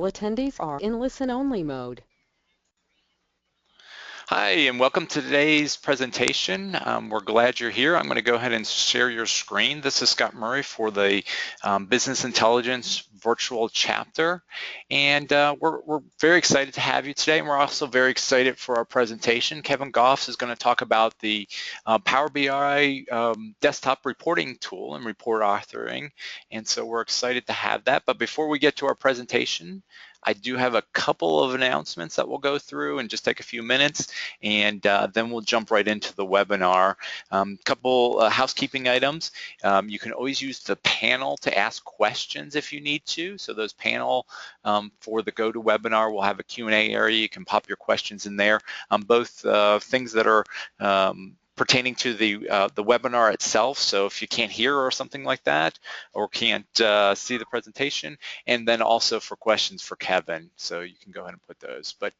Attendees are in listen-only mode. Hi, and welcome to today's presentation. We're glad you're here. I'm going to go ahead and share your screen. This is Scott Murray for the Business Intelligence Virtual Chapter, and we're very excited to have you today, and we're also very excited for our presentation. Kevin Goff is going to talk about the Power BI desktop reporting tool and report authoring, and so we're excited to have that. But before we get to our presentation, I do have a couple of announcements that we'll go through and just take a few minutes, and then we'll jump right into the webinar. Couple housekeeping items. You can always use the panel to ask questions if you need to. So those panel for the GoToWebinar will have a Q&A area. You can pop your questions in there. Both things that are pertaining to the webinar itself, so if you can't hear or something like that, or can't see the presentation, and then also for questions for Kevin, so you can go ahead and put those. But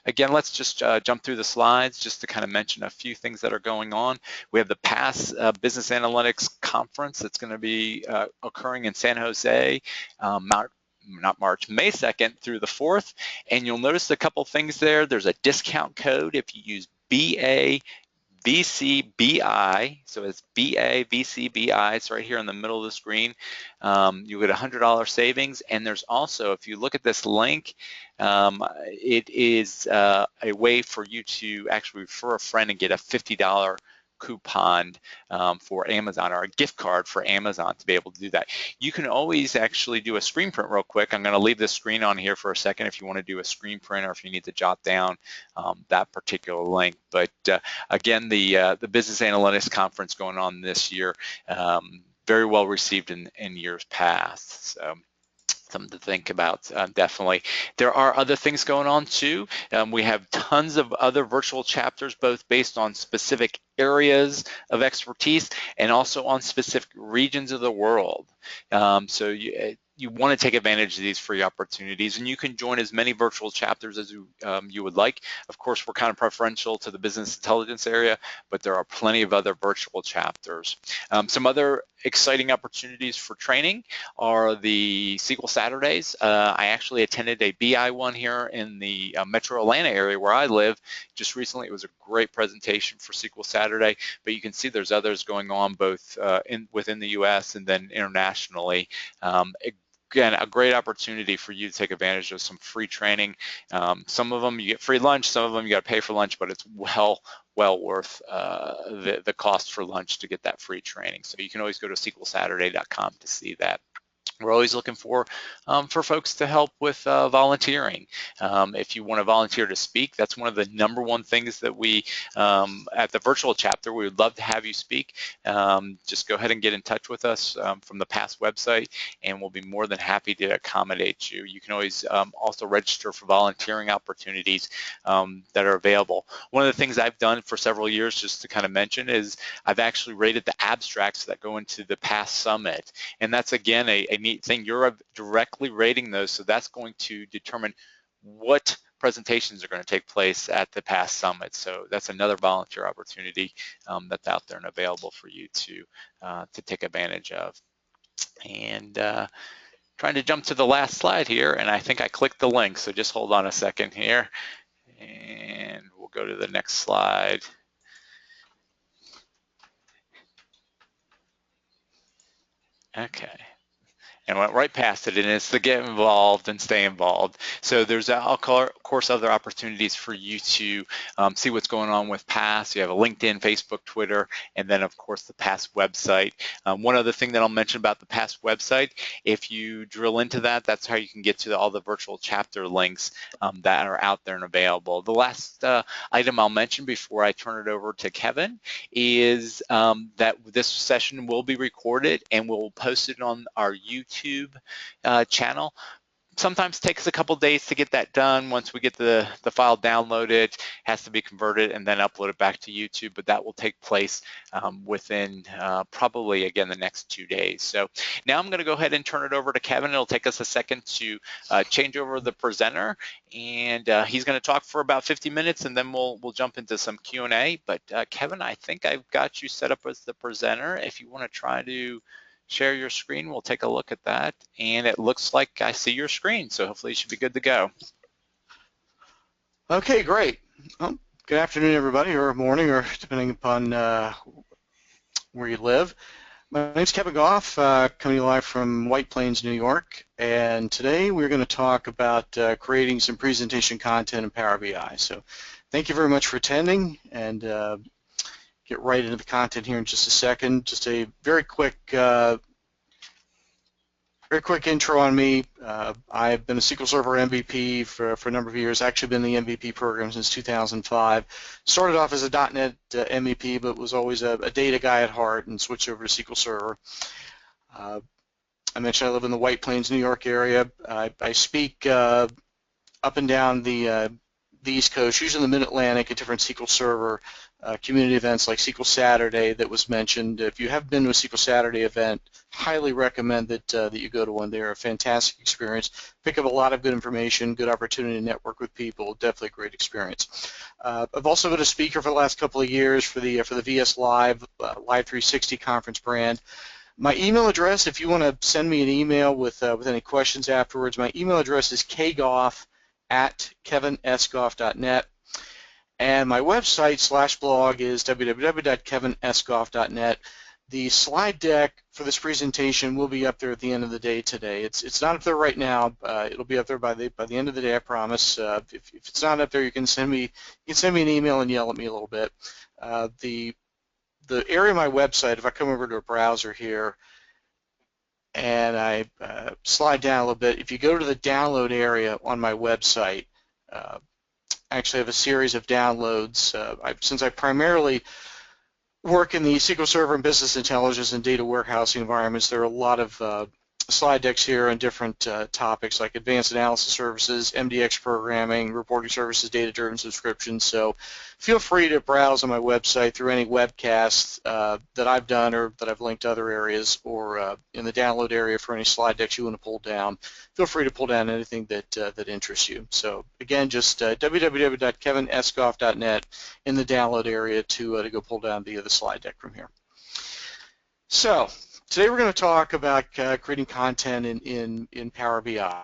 again, let's just jump through the slides just to kind of mention a few things that are going on. We have the PASS Business Analytics Conference that's going to be occurring in San Jose, May 2nd through the 4th, and you'll notice a couple things there. There's a discount code if you use BAVCBI, so it's BAVCBI, it's right here in the middle of the screen. You get $100 savings, and there's also, if you look at this link, it is a way for you to actually refer a friend and get a $50 coupon for Amazon, or a gift card for Amazon to be able to do that. You can always actually do a screen print real quick. I'm going to leave this screen on here for a second if you want to do a screen print, or if you need to jot down that particular link. But again, the Business Analytics Conference going on this year, very well received in years past. So something to think about, definitely. There are other things going on too. We have tons of other virtual chapters, both based on specific areas of expertise and also on specific regions of the world. So you want to take advantage of these free opportunities, and you can join as many virtual chapters as you would like. Of course, we're kind of preferential to the business intelligence area, but there are plenty of other virtual chapters. Some other exciting opportunities for training are the SQL Saturdays. I actually attended a BI one here in the Metro Atlanta area where I live just recently. It was a great presentation for SQL Saturday, but you can see there's others going on both within the US and then internationally. Again, a great opportunity for you to take advantage of some free training. Some of them you get free lunch, some of them you got to pay for lunch, but it's well worth the cost for lunch to get that free training. So you can always go to sqlsaturday.com to see that. We're always looking for folks to help with volunteering. If you want to volunteer to speak, that's one of the #1 things that we, at the virtual chapter, we would love to have you speak. Just go ahead and get in touch with us from the PASS website, and we'll be more than happy to accommodate you. You can always also register for volunteering opportunities that are available. One of the things I've done for several years, just to kind of mention, is I've actually rated the abstracts that go into the PASS Summit, and that's again a neat thing. You're directly rating those, so that's going to determine what presentations are going to take place at the PASS Summit. So that's another volunteer opportunity that's out there and available for you to take advantage of. And trying to jump to the last slide here, and I think I clicked the link, so just hold on a second here, and we'll go to the next slide. Okay. And went right past it, and it's to get involved and stay involved. So there's, of course, other opportunities for you to see what's going on with PASS. You have a LinkedIn, Facebook, Twitter, and then, of course, the PASS website. One other thing that I'll mention about the PASS website, if you drill into that, that's how you can get to all the virtual chapter links that are out there and available. The last item I'll mention before I turn it over to Kevin is that this session will be recorded, and we'll post it on our YouTube channel. Sometimes takes a couple days to get that done. Once we get the file downloaded, has to be converted and then uploaded back to YouTube, but that will take place within probably, again, the next 2 days. So now I'm going to go ahead and turn it over to Kevin. It'll take us a second to change over the presenter, and he's going to talk for about 50 minutes, and then we'll jump into some Q&A. But Kevin, I think I've got you set up as the presenter. If you want to try to share your screen. We'll take a look at that. And it looks like I see your screen, so hopefully you should be good to go. Okay, great. Well, good afternoon, everybody, or morning, or depending upon where you live. My name's Kevin Goff, coming live from White Plains, New York, and today we're going to talk about creating some presentation content in Power BI. So thank you very much for attending, and get right into the content here in just a second. Just a very quick intro on me. I've been a SQL Server MVP for a number of years. Actually been in the MVP program since 2005. Started off as a .NET MVP, but was always a data guy at heart and switched over to SQL Server. I mentioned I live in the White Plains, New York area. I speak up and down the East Coast, usually in the Mid-Atlantic, at different SQL Server community events like SQL Saturday that was mentioned. If you have been to a SQL Saturday event, highly recommend that you go to one. They're a fantastic experience. Pick up a lot of good information, good opportunity to network with people. Definitely a great experience. I've also been a speaker for the last couple of years for the VS Live Live 360 conference brand. My email address, if you want to send me an email with any questions afterwards, my email address is kgoff@kevinsgoff.net. And my website / blog is www.kevinsgoff.net. The slide deck for this presentation will be up there at the end of the day today. It's not up there right now. It'll be up there by the end of the day, I promise. If it's not up there, you can send me an email and yell at me a little bit. The area of my website, if I come over to a browser here and I slide down a little bit, if you go to the download area on my website, I actually have a series of downloads. Since I primarily work in the SQL Server and business intelligence and data warehousing environments, there are a lot of slide decks here on different topics like advanced analysis services, MDX programming, reporting services, data-driven subscriptions. So feel free to browse on my website through any webcasts that I've done or that I've linked to other areas, or in the download area for any slide decks you want to pull down. Feel free to pull down anything that interests you. So again, just www.kevinsgoff.net in the download area to go pull down the slide deck from here. So today we're going to talk about creating content in Power BI.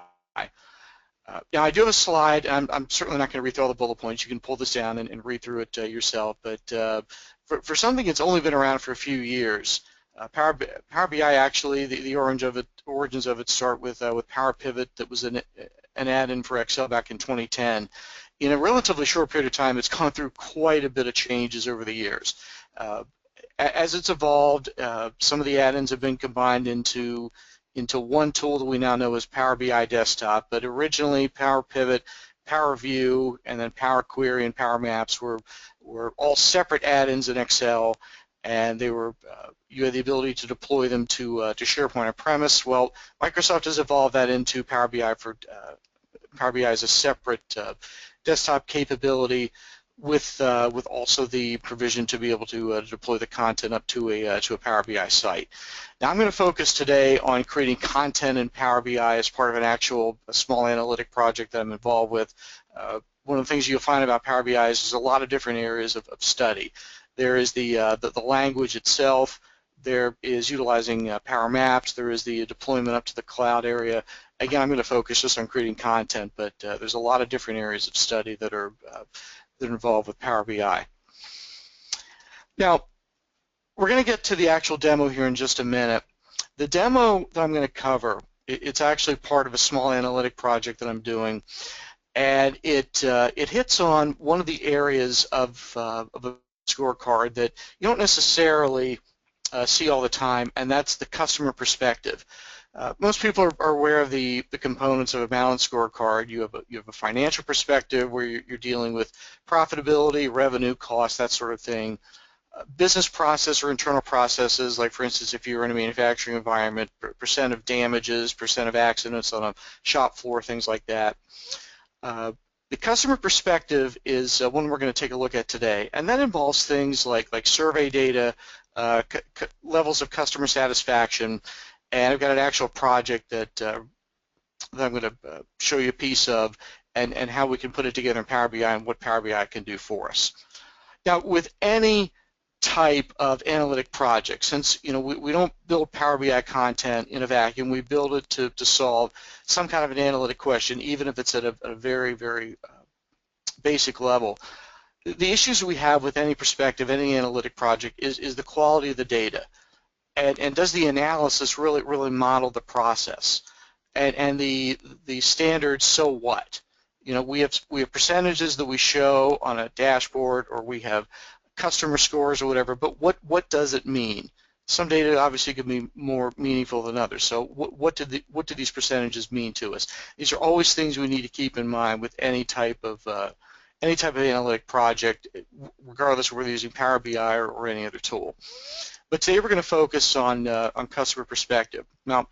Now I do have a slide. I'm certainly not going to read through all the bullet points. You can pull this down and read through it yourself. But for something that's only been around for a few years, Power BI actually, the origins of it start with Power Pivot, that was an add-in for Excel back in 2010. In a relatively short period of time, it's gone through quite a bit of changes over the years. As it's evolved, some of the add-ins have been combined into one tool that we now know as Power BI Desktop, but originally Power Pivot, Power View, and then Power Query and Power Maps were all separate add-ins in Excel, and they were you had the ability to deploy them to SharePoint on-premise. Well, Microsoft has evolved that into Power BI Power BI as a separate desktop capability, with also the provision to be able to deploy the content up to a Power BI site. Now I'm going to focus today on creating content in Power BI as part of an actual small analytic project that I'm involved with. One of the things you'll find about Power BI is there's a lot of different areas of study. There is the language itself. There is utilizing Power Maps. There is the deployment up to the cloud area. Again, I'm going to focus just on creating content, but there's a lot of different areas of study that are involved with Power BI. Now, we're going to get to the actual demo here in just a minute. The demo that I'm going to cover, it's actually part of a small analytic project that I'm doing, and it hits on one of the areas of a scorecard that you don't necessarily see all the time, and that's the customer perspective. Most people are aware of the components of a balanced scorecard. You have a financial perspective where you're dealing with profitability, revenue, cost, that sort of thing. Business process or internal processes, like for instance, if you're in a manufacturing environment, percent of damages, percent of accidents on a shop floor, things like that. The customer perspective is one we're going to take a look at today, and that involves things like survey data, levels of customer satisfaction, and I've got an actual project that I'm going to show you a piece of, and how we can put it together in Power BI and what Power BI can do for us. Now, with any type of analytic project. Since we don't build Power BI content in a vacuum, we build it to solve some kind of an analytic question, even if it's at a very, very basic level. The issues we have with any perspective, any analytic project, is the quality of the data, and does the analysis really model the process, and the standard so what. We have percentages that we show on a dashboard, or we have customer scores or whatever, but what does it mean? Some data obviously can be more meaningful than others. So what do these percentages mean to us? These are always things we need to keep in mind with any type of analytic project, regardless of whether you're using Power BI or any other tool. But today we're going to focus on customer perspective. Now,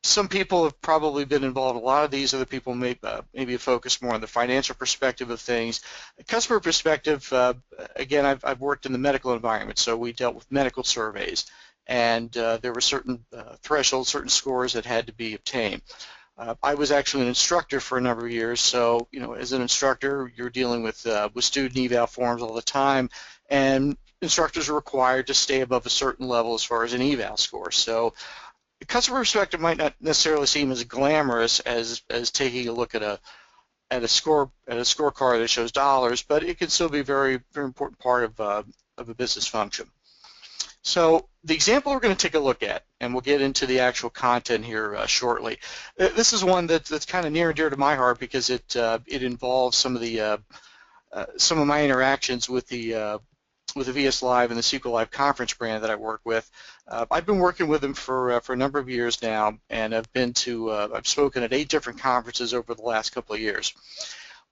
some people have probably been involved in a lot of these. Other people maybe focus more on the financial perspective of things. Customer perspective, again, I've worked in the medical environment, so we dealt with medical surveys, and there were certain thresholds, certain scores that had to be obtained. I was actually an instructor for a number of years, so as an instructor, you're dealing with student eval forms all the time, and instructors are required to stay above a certain level as far as an eval score. So the customer perspective might not necessarily seem as glamorous as taking a look at a scorecard that shows dollars, but it can still be a very, very important part of a business function. So the example we're going to take a look at, and we'll get into the actual content here shortly. This is one that's kind of near and dear to my heart because it involves some of my interactions with the VS Live and the SQL Live conference brand that I work with. I've been working with them for a number of years now, and I've spoken at 8 different conferences over the last couple of years.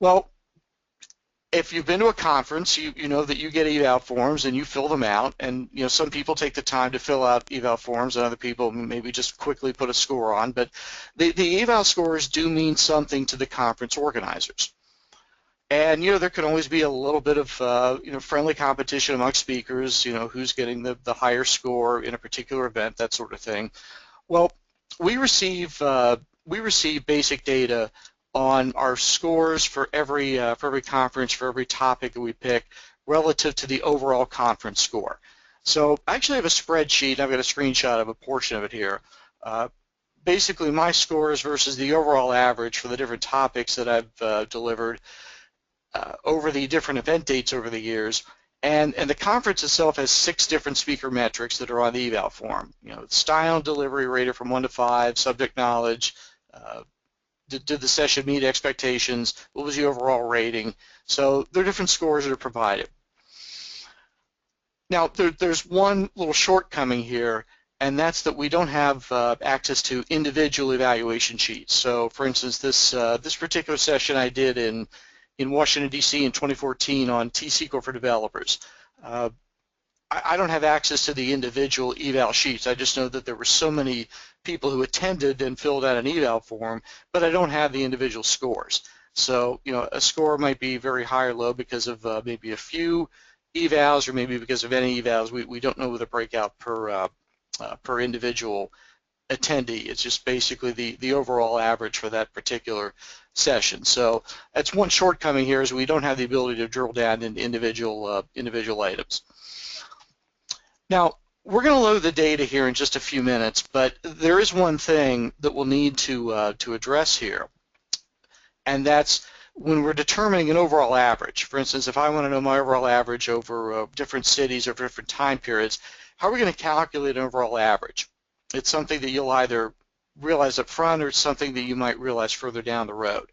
Well, if you've been to a conference, you know that you get eval forms and you fill them out, and some people take the time to fill out eval forms, and other people maybe just quickly put a score on. But the eval scores do mean something to the conference organizers. And there can always be a little bit of friendly competition among speakers, who's getting the higher score in a particular event, that sort of thing. Well, we receive basic data on our scores for every conference, for every topic that we pick, relative to the overall conference score. So I actually have a spreadsheet. I've got a screenshot of a portion of it here. Basically, my scores versus the overall average for the different topics that I've delivered over the different event dates over the years, and the conference itself has 6 different speaker metrics that are on the eval form. Style and delivery rated from 1 to 5, subject knowledge, did the session meet expectations, what was the overall rating. So there are different scores that are provided. Now there's one little shortcoming here, and that's that we don't have access to individual evaluation sheets. So for instance, this particular session I did in Washington, D.C. in 2014 on T-SQL for developers. I don't have access to the individual eval sheets. I just know that there were so many people who attended and filled out an eval form, but I don't have the individual scores. So, a score might be very high or low because of maybe a few evals, or maybe because of any evals. We don't know the breakout per individual attendee. It's just basically the overall average for that particular session. So that's one shortcoming here, is we don't have the ability to drill down into individual items. Now, we're going to load the data here in just a few minutes, but there is one thing that we'll need to address here, and that's when we're determining an overall average. For instance, if I want to know my overall average over different cities or different time periods, how are we going to calculate an overall average? It's something that you'll either realize up front, or it's something that you might realize further down the road.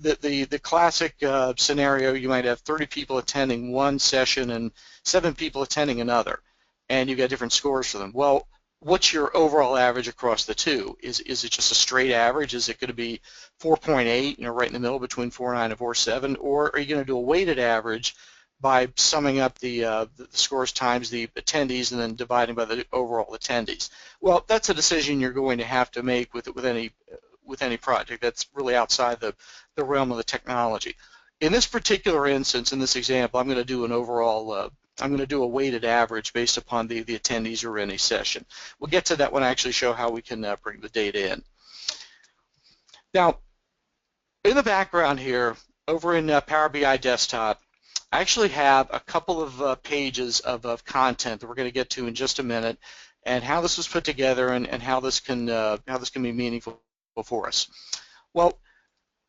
The classic scenario, you might have 30 people attending one session and 7 people attending another, and you get different scores for them. Well, what's your overall average across the two? Is it just a straight average? Is it going to be 4.8, right in the middle between 4.9 and 4.7, or are you going to do a weighted average by summing up the scores times the attendees and then dividing by the overall attendees? Well, that's a decision you're going to have to make with any project. That's really outside the realm of the technology. In this particular instance, in this example, I'm going to do an overall, I'm going to do a weighted average based upon the attendees who are in a session. We'll get to that when I actually show how we can bring the data in. Now, in the background here, over in Power BI Desktop, I actually have a couple of pages of content that we're going to get to in just a minute, and how this was put together and how this can be meaningful for us. Well,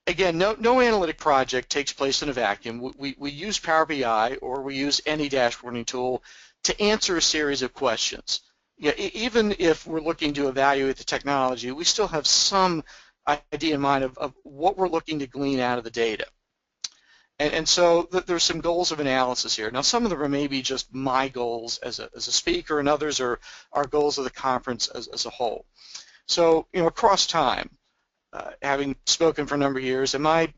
again, no analytic project takes place in a vacuum. We use Power BI or we use any dashboarding tool to answer a series of questions. Yeah, even if we're looking to evaluate the technology, we still have some idea in mind of what we're looking to glean out of the data. And so there's some goals of analysis here. Now, some of them are maybe just my goals as a speaker, and others are goals of the conference as a whole. So, across time, having spoken for a number of years, am I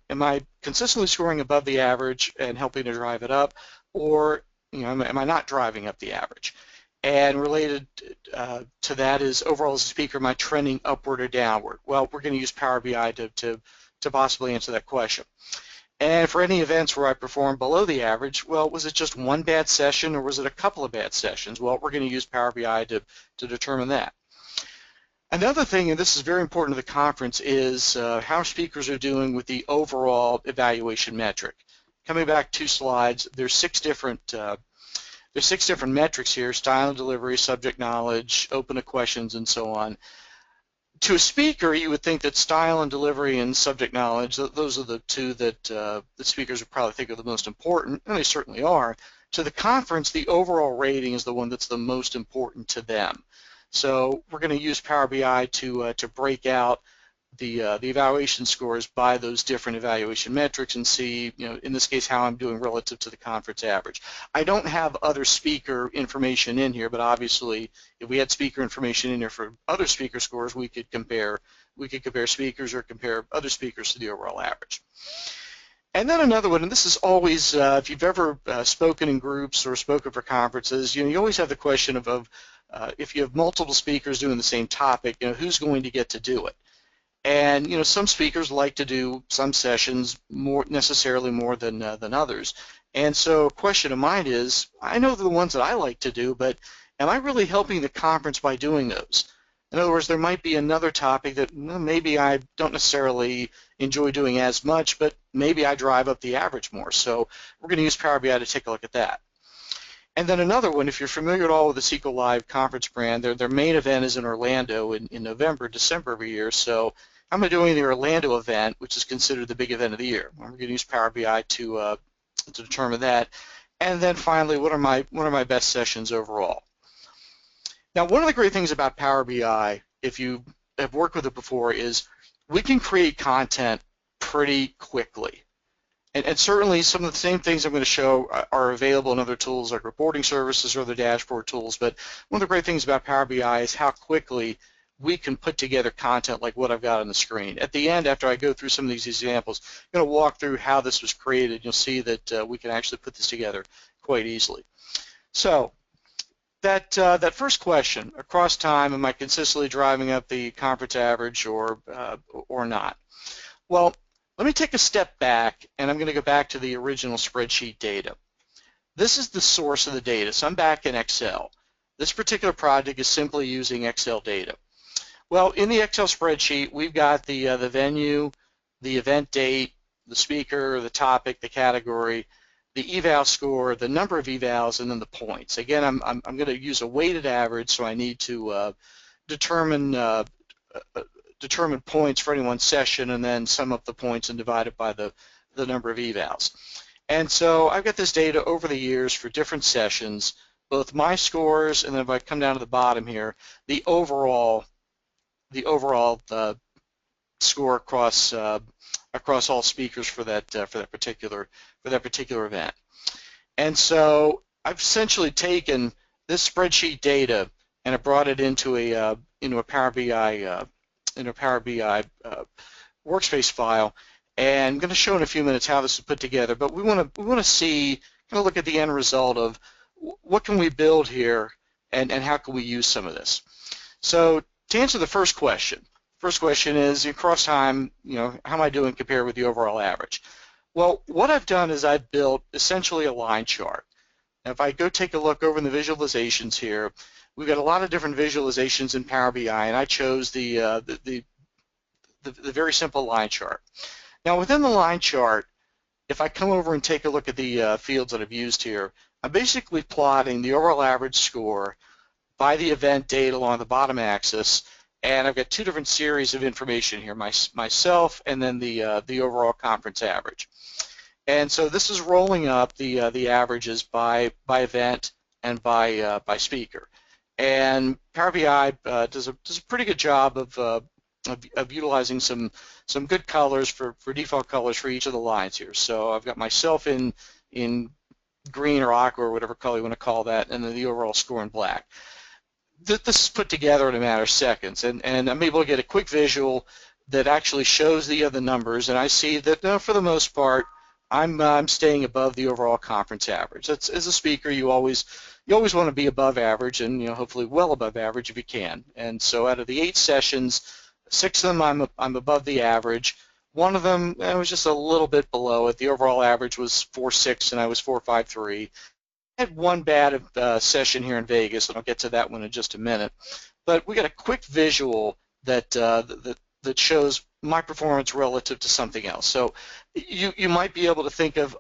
consistently scoring above the average and helping to drive it up, or am I not driving up the average? And related to that is, overall as a speaker, am I trending upward or downward? Well, we're going to use Power BI to possibly answer that question. And for any events where I performed below the average, well, was it just one bad session or was it a couple of bad sessions? Well, we're going to use Power BI to determine that. Another thing, and this is very important to the conference, is how speakers are doing with the overall evaluation metric. Coming back 2 slides, there's 6 different metrics here: style and delivery, subject knowledge, open to questions, and so on. To a speaker, you would think that style and delivery and subject knowledge, those are the 2 that the speakers would probably think are the most important, and they certainly are. To the conference, the overall rating is the one that's the most important to them. So we're going to use Power BI to break out the evaluation scores by those different evaluation metrics and see, in this case, how I'm doing relative to the conference average. I don't have other speaker information in here, but obviously, if we had speaker information in here for other speaker scores, we could compare speakers or compare other speakers to the overall average. And then another one, and this is always, if you've ever spoken in groups or spoken for conferences, you always have the question of if you have multiple speakers doing the same topic, who's going to get to do it? And some speakers like to do some sessions necessarily more than others. And so a question of mine is, I know the ones that I like to do, but am I really helping the conference by doing those? In other words, there might be another topic that maybe I don't necessarily enjoy doing as much, but maybe I drive up the average more. So we're going to use Power BI to take a look at that. And then another one, if you're familiar at all with the SQL Live conference brand, their main event is in Orlando in November, December every year. So I'm doing the Orlando event, which is considered the big event of the year. I'm going to use Power BI to determine that. And then finally, what are my best sessions overall? Now, one of the great things about Power BI, if you have worked with it before, is we can create content pretty quickly. And certainly some of the same things I'm going to show are available in other tools like reporting services or other dashboard tools. But one of the great things about Power BI is how quickly we can put together content like what I've got on the screen. At the end, after I go through some of these examples, I'm going to walk through how this was created. You'll see that we can actually put this together quite easily. So that first question, across time, am I consistently driving up the conference average or not? Well, let me take a step back, and I'm going to go back to the original spreadsheet data. This is the source of the data, so I'm back in Excel. This particular project is simply using Excel data. Well, in the Excel spreadsheet, we've got the venue, the event date, the speaker, the topic, the category, the eval score, the number of evals, and then the points. Again, I'm going to use a weighted average, so I need to determine points for any one session and then sum up the points and divide it by the number of evals. And so I've got this data over the years for different sessions, both my scores, and then if I come down to the bottom here, the overall score across all speakers for that particular event. And so I've essentially taken this spreadsheet data and I brought it into a Power BI workspace file, and I'm going to show in a few minutes how this is put together. But we want to see, kind of look at the end result of what can we build here, and how can we use some of this. So to answer the first question is, across time, how am I doing compared with the overall average? Well, what I've done is I've built essentially a line chart. Now, if I go take a look over in the visualizations here, we've got a lot of different visualizations in Power BI, and I chose the very simple line chart. Now, within the line chart, if I come over and take a look at the fields that I've used here, I'm basically plotting the overall average score by the event date along the bottom axis, and I've got two different series of information here, myself and then the overall conference average. And so this is rolling up the averages by event and by speaker. And Power BI does a pretty good job of utilizing some good colors for default colors for each of the lines here. So I've got myself in green or aqua or whatever color you want to call that, and then the overall score in black. This is put together in a matter of seconds, and I'm able to get a quick visual that actually shows the other numbers, and I see that for the most part I'm staying above the overall conference average. That's, as a speaker, you always want to be above average, and hopefully well above average if you can. And so out of the 8 sessions, 6 of them I'm above the average. One of them I was just a little bit below it. The overall average was 4.6 and I was 4.53. I had one bad session here in Vegas, and I'll get to that one in just a minute. But we got a quick visual that shows my performance relative to something else. So you might be able to think of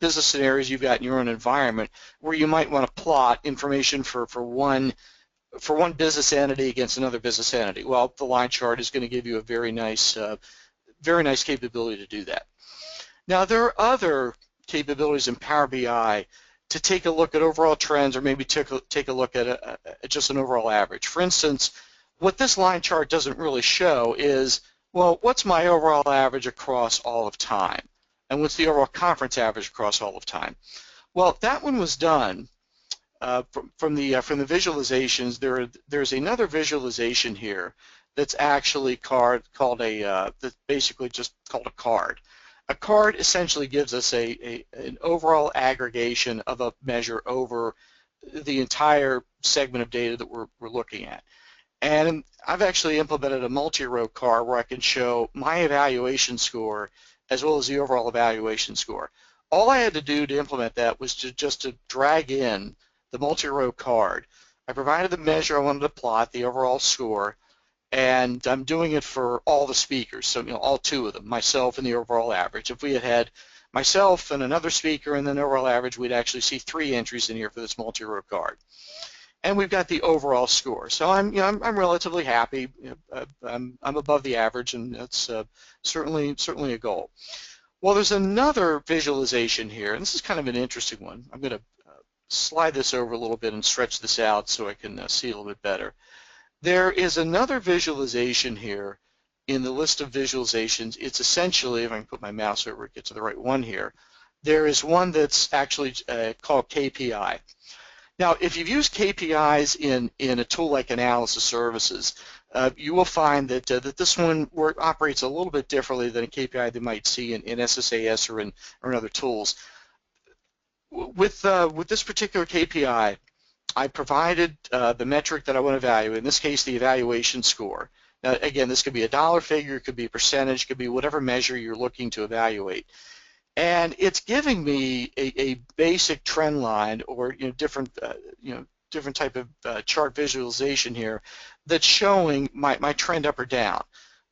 business scenarios you've got in your own environment where you might want to plot information for one business entity against another business entity. Well, the line chart is going to give you a very nice capability to do that. Now, there are other capabilities in Power BI to take a look at overall trends, or maybe take a look at just an overall average. For instance, what this line chart doesn't really show is, well, what's my overall average across all of time? And what's the overall conference average across all of time? Well, that one was done from the visualizations. There's another visualization here that's actually that's basically just called a card. A card essentially gives us an overall aggregation of a measure over the entire segment of data that we're looking at. And I've actually implemented a multi-row card where I can show my evaluation score as well as the overall evaluation score. All I had to do to implement that was just to drag in the multi-row card. I provided the measure I wanted to plot, the overall score, and I'm doing it for all the speakers, so all 2 of them, myself and the overall average. If we had myself and another speaker and then overall average, we'd actually see 3 entries in here for this multi-row card. And we've got the overall score. So I'm relatively happy. I'm above the average, and that's certainly a goal. Well, there's another visualization here, and this is kind of an interesting one. I'm going to slide this over a little bit and stretch this out so I can see a little bit better. There is another visualization here in the list of visualizations. It's essentially, if I can put my mouse over it, get to the right one here, there is one that's actually called KPI. Now, if you've used KPIs in a tool like Analysis Services, you will find that this one operates a little bit differently than a KPI they might see in SSAS or in other tools. With this particular KPI, I provided the metric that I want to evaluate, in this case the evaluation score. Now, again, this could be a dollar figure, it could be a percentage, it could be whatever measure you're looking to evaluate. And it's giving me a basic trend line, or different type of chart visualization here that's showing my trend up or down.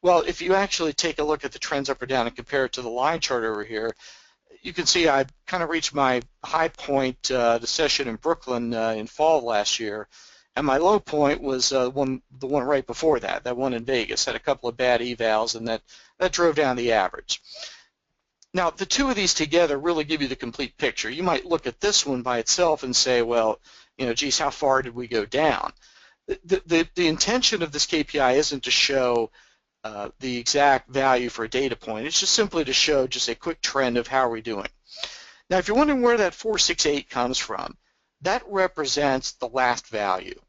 Well, if you actually take a look at the trends up or down and compare it to the line chart over here, you can see I kind of reached my high point, the session in Brooklyn in fall of last year, and my low point was the one right before that one in Vegas. Had a couple of bad evals, and that drove down the average. Now, the 2 of these together really give you the complete picture. You might look at this one by itself and say, well, geez, how far did we go down? The intention of this KPI isn't to show the exact value for a data point. It's just simply to show just a quick trend of how are we doing. Now, if you're wondering where that 468 comes from, that represents the last value.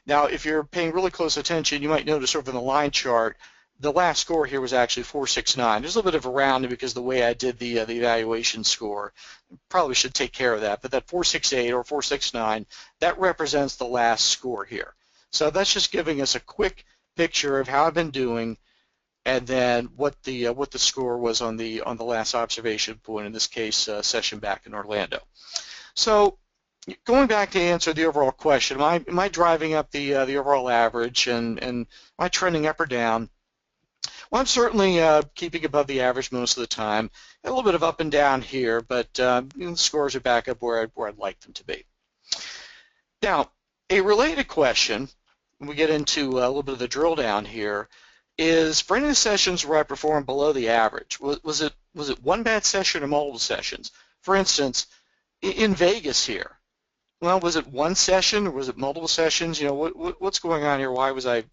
Now, if you're paying really close attention, you might notice over in the line chart, the last score here was actually 469. There's a little bit of a rounding because the way I did the evaluation score. Probably should take care of that, but that 468 or 469, that represents the last score here. So that's just giving us a quick picture of how I've been doing, and then what the score was on the last observation point, in this case session back in Orlando. So going back to answer the overall question, am I driving up the overall average, and am I trending up or down? Well, I'm certainly keeping above the average most of the time. A little bit of up and down here, but the scores are back up where I'd like them to be. Now, a related question, when we get into a little bit of the drill down here, is for any of the sessions where I performed below the average, was it one bad session or multiple sessions? For instance, in Vegas here, well, was it one session or was it multiple sessions? What's going on here? Why was I,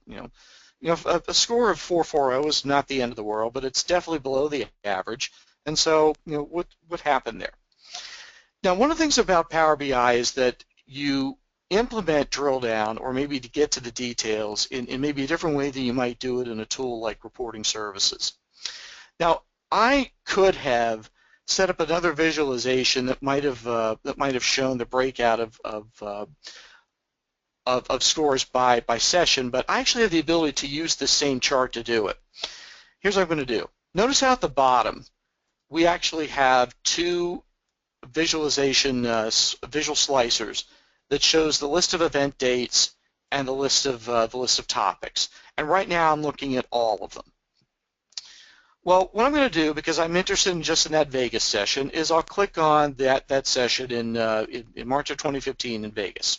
a score of 440 is not the end of the world, but it's definitely below the average. And so, what happened there? Now, one of the things about Power BI is that you implement drill down, or maybe to get to the details, in maybe a different way than you might do it in a tool like reporting services. Now, I could have set up another visualization that might have shown the breakout of scores by session, but I actually have the ability to use the same chart to do it. Here's what I'm going to do. Notice how at the bottom we actually have two visualization visual slicers that shows the list of event dates and the list of topics. And right now I'm looking at all of them. Well, what I'm going to do, because I'm interested in just in that Vegas session, is I'll click on that session in March of 2015 in Vegas.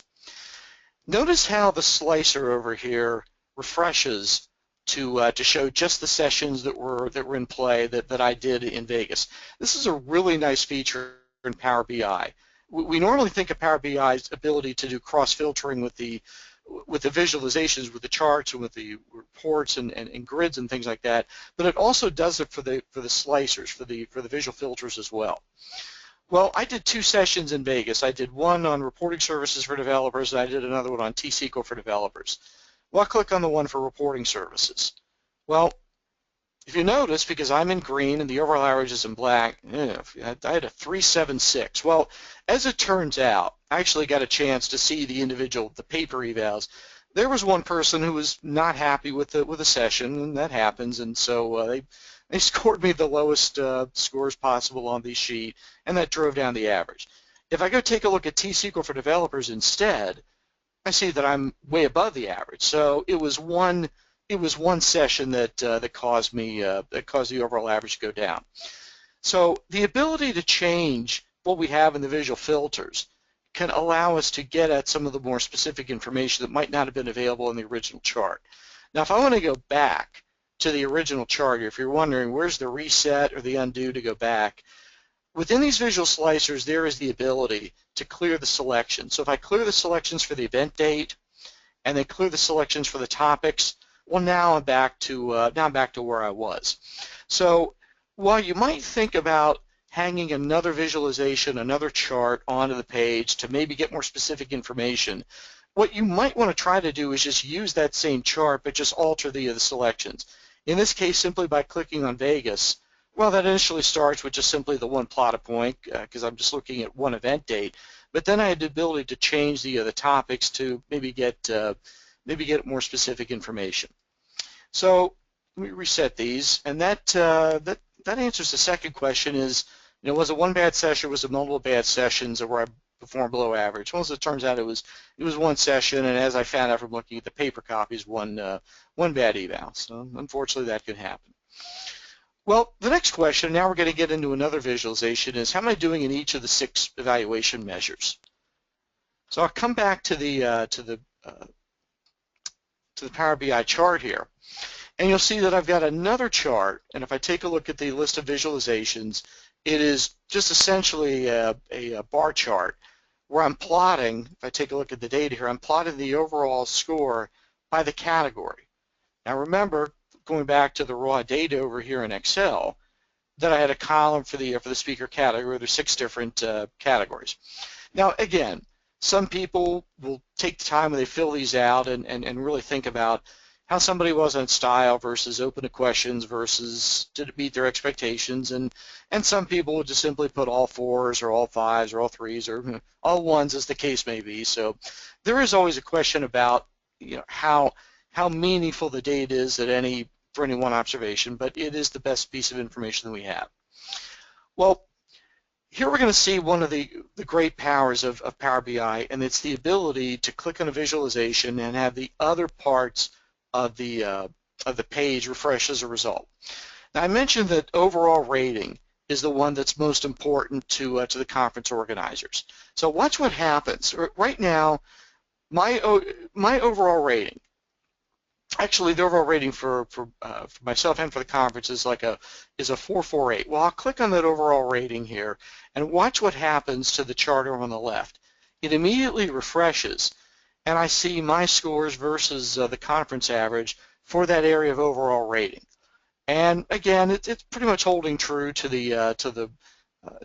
Notice how the slicer over here refreshes to show just the sessions that were in play that I did in Vegas. This is a really nice feature in Power BI. We normally think of Power BI's ability to do cross-filtering with the visualizations, with the charts and with the reports and grids and things like that, but it also does it for the slicers, for the visual filters as well. Well, I did two sessions in Vegas. I did one on reporting services for developers, and I did another one on T-SQL for developers. Well, I'll click on the one for reporting services. Well, if you notice, because I'm in green and the overall average is in black, I had a 376. Well, as it turns out, I actually got a chance to see the paper evals. There was one person who was not happy with the session, and that happens, and so they scored me the lowest scores possible on the sheet, and that drove down the average. If I go take a look at T-SQL for developers instead, I see that I'm way above the average. So it was one session that caused the overall average to go down. So the ability to change what we have in the visual filters can allow us to get at some of the more specific information that might not have been available in the original chart. Now, if I want to go back to the original chart, if you're wondering where's the reset or the undo to go back, within these visual slicers there is the ability to clear the selection. So if I clear the selections for the event date and then clear the selections for the topics, well, now I'm back to where I was. So while you might think about hanging another visualization, another chart onto the page to maybe get more specific information, what you might want to try to do is just use that same chart but just alter the selections. In this case, simply by clicking on Vegas, well, that initially starts with just simply the one plot point because I'm just looking at one event date. But then I had the ability to change the topics to maybe get more specific information. So let me reset these, and that answers the second question: is was it one bad session, or was it multiple bad sessions, or where I performed below average? Well, as it turns out, it was one session, and as I found out from looking at the paper copies, one bad eval. So unfortunately, that can happen. Well, the next question, now we're going to get into another visualization, is how am I doing in each of the 6 evaluation measures? So I'll come back to the Power BI chart here, and you'll see that I've got another chart, and if I take a look at the list of visualizations, it is just essentially a bar chart where I'm plotting, if I take a look at the data here, I'm plotting the overall score by the category. Now remember, going back to the raw data over here in Excel, that I had a column for the speaker category. There's 6 different categories. Now again, some people will take the time when they fill these out and really think about how somebody was on style versus open to questions versus did it meet their expectations, and some people will just simply put all 4s or all 5s or all 3s or all 1s as the case may be. So there is always a question about how meaningful the data is for any one observation, but it is the best piece of information that we have. Well, here we're going to see one of the great powers of Power BI, and it's the ability to click on a visualization and have the other parts of the of the page refresh as a result. Now, I mentioned that overall rating is the one that's most important to the conference organizers. So watch what happens. Right now, my overall rating, actually the overall rating for myself and for the conference is is a 448. Well, I'll click on that overall rating here and watch what happens to the chart over on the left. It immediately refreshes, and I see my scores versus the conference average for that area of overall rating. And again, it's pretty much holding true to the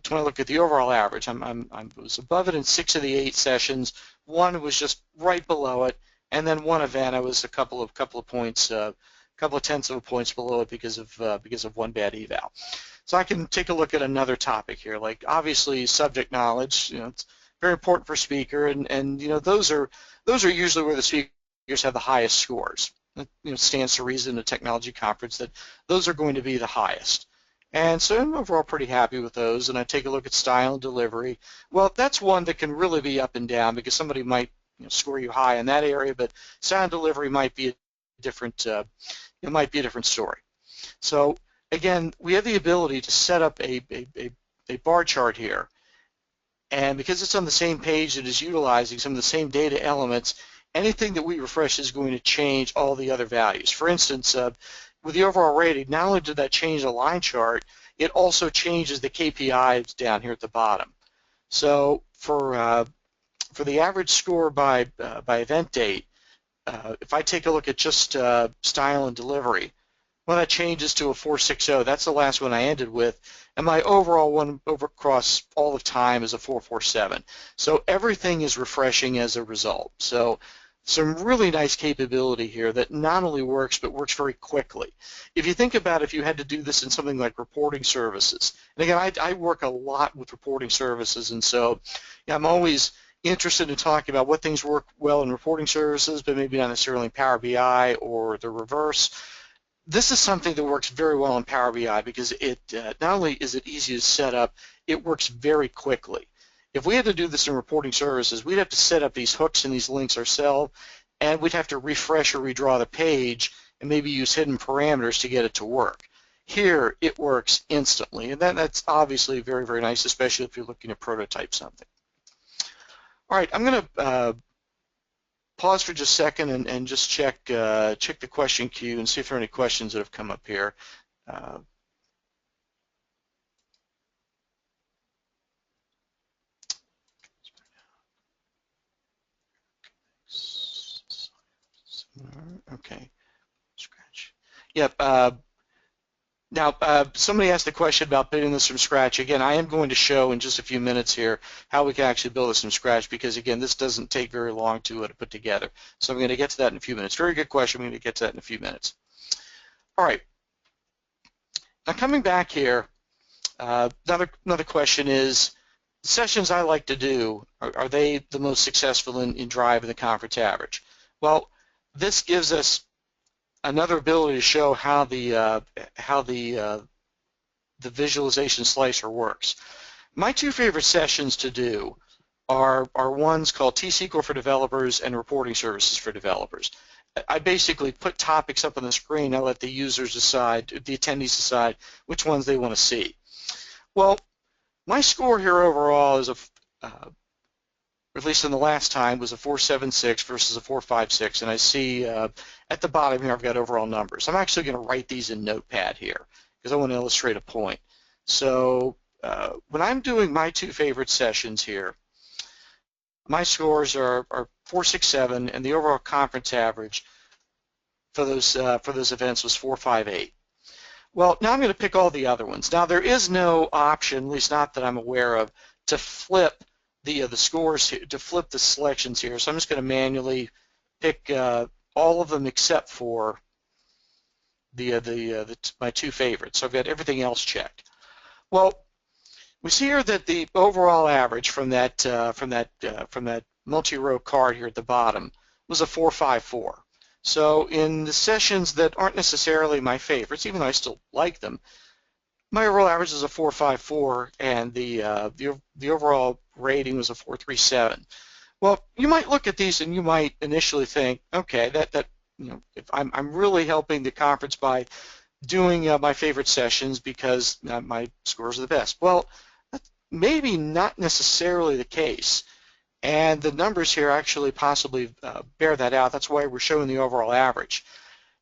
when I look at the overall average. I was above it in 6 of the 8 sessions. One was just right below it, and then one event I was a couple of points, couple of tenths of a points below it because of one bad eval. So I can take a look at another topic here, like obviously subject knowledge. It's very important for speaker, and those are usually where the speakers have the highest scores. It stands to reason in a technology conference that those are going to be the highest. And so I'm overall pretty happy with those. And I take a look at style and delivery. Well, that's one that can really be up and down because somebody might score you high in that area, but style and delivery might be a different story. So again, we have the ability to set up a bar chart here. And because it's on the same page that is utilizing some of the same data elements, anything that we refresh is going to change all the other values. For instance, with the overall rating, not only did that change the line chart, it also changes the KPIs down here at the bottom. So for the average score by event date, if I take a look at just style and delivery, well, that changes to a 460. That's the last one I ended with. And my overall one across all of time is a 447. So everything is refreshing as a result. So some really nice capability here that not only works, but works very quickly. If you think about if you had to do this in something like reporting services, and again, I work a lot with reporting services, and so I'm always interested in talking about what things work well in reporting services, but maybe not necessarily in Power BI or the reverse. This is something that works very well in Power BI because it not only is it easy to set up, it works very quickly. If we had to do this in reporting services, we'd have to set up these hooks and these links ourselves, and we'd have to refresh or redraw the page and maybe use hidden parameters to get it to work. Here, it works instantly, and that's obviously very, very nice, especially if you're looking to prototype something. All right, I'm going to pause for just a second and just check the question queue and see if there are any questions that have come up here. Okay, scratch. Yep. Now, somebody asked a question about building this from scratch. Again, I am going to show in just a few minutes here how we can actually build this from scratch because, again, this doesn't take very long to put together. So I'm going to get to that in a few minutes. Very good question. I'm going to get to that in a few minutes. All right. Now, coming back here, another question is, sessions I like to do, are they the most successful in driving the conference average? Well, this gives us another ability to show how the visualization slicer works. My two favorite sessions to do are ones called T-SQL for developers and reporting services for developers. I basically put topics up on the screen. I let the users decide, the attendees decide which ones they want to see. Well, my score here overall is at least in the last time, was a 476 versus a 456, and I see at the bottom here I've got overall numbers. I'm actually going to write these in Notepad here because I want to illustrate a point. So when I'm doing my two favorite sessions here, my scores are 467, and the overall conference average for those events was 458. Well, now I'm going to pick all the other ones. Now there is no option, at least not that I'm aware of, to flip the scores here, to flip the selections here. So I'm just going to manually pick all of them except for my two favorites. So I've got everything else checked. Well, we see here that the overall average from that multi-row card here at the bottom was a 454. So in the sessions that aren't necessarily my favorites, even though I still like them, my overall average is a 454, and the overall rating was a 437. Well, you might look at these and you might initially think, okay, that if I'm really helping the conference by doing my favorite sessions because my scores are the best. Well, that's maybe not necessarily the case. And the numbers here actually possibly bear that out. That's why we're showing the overall average.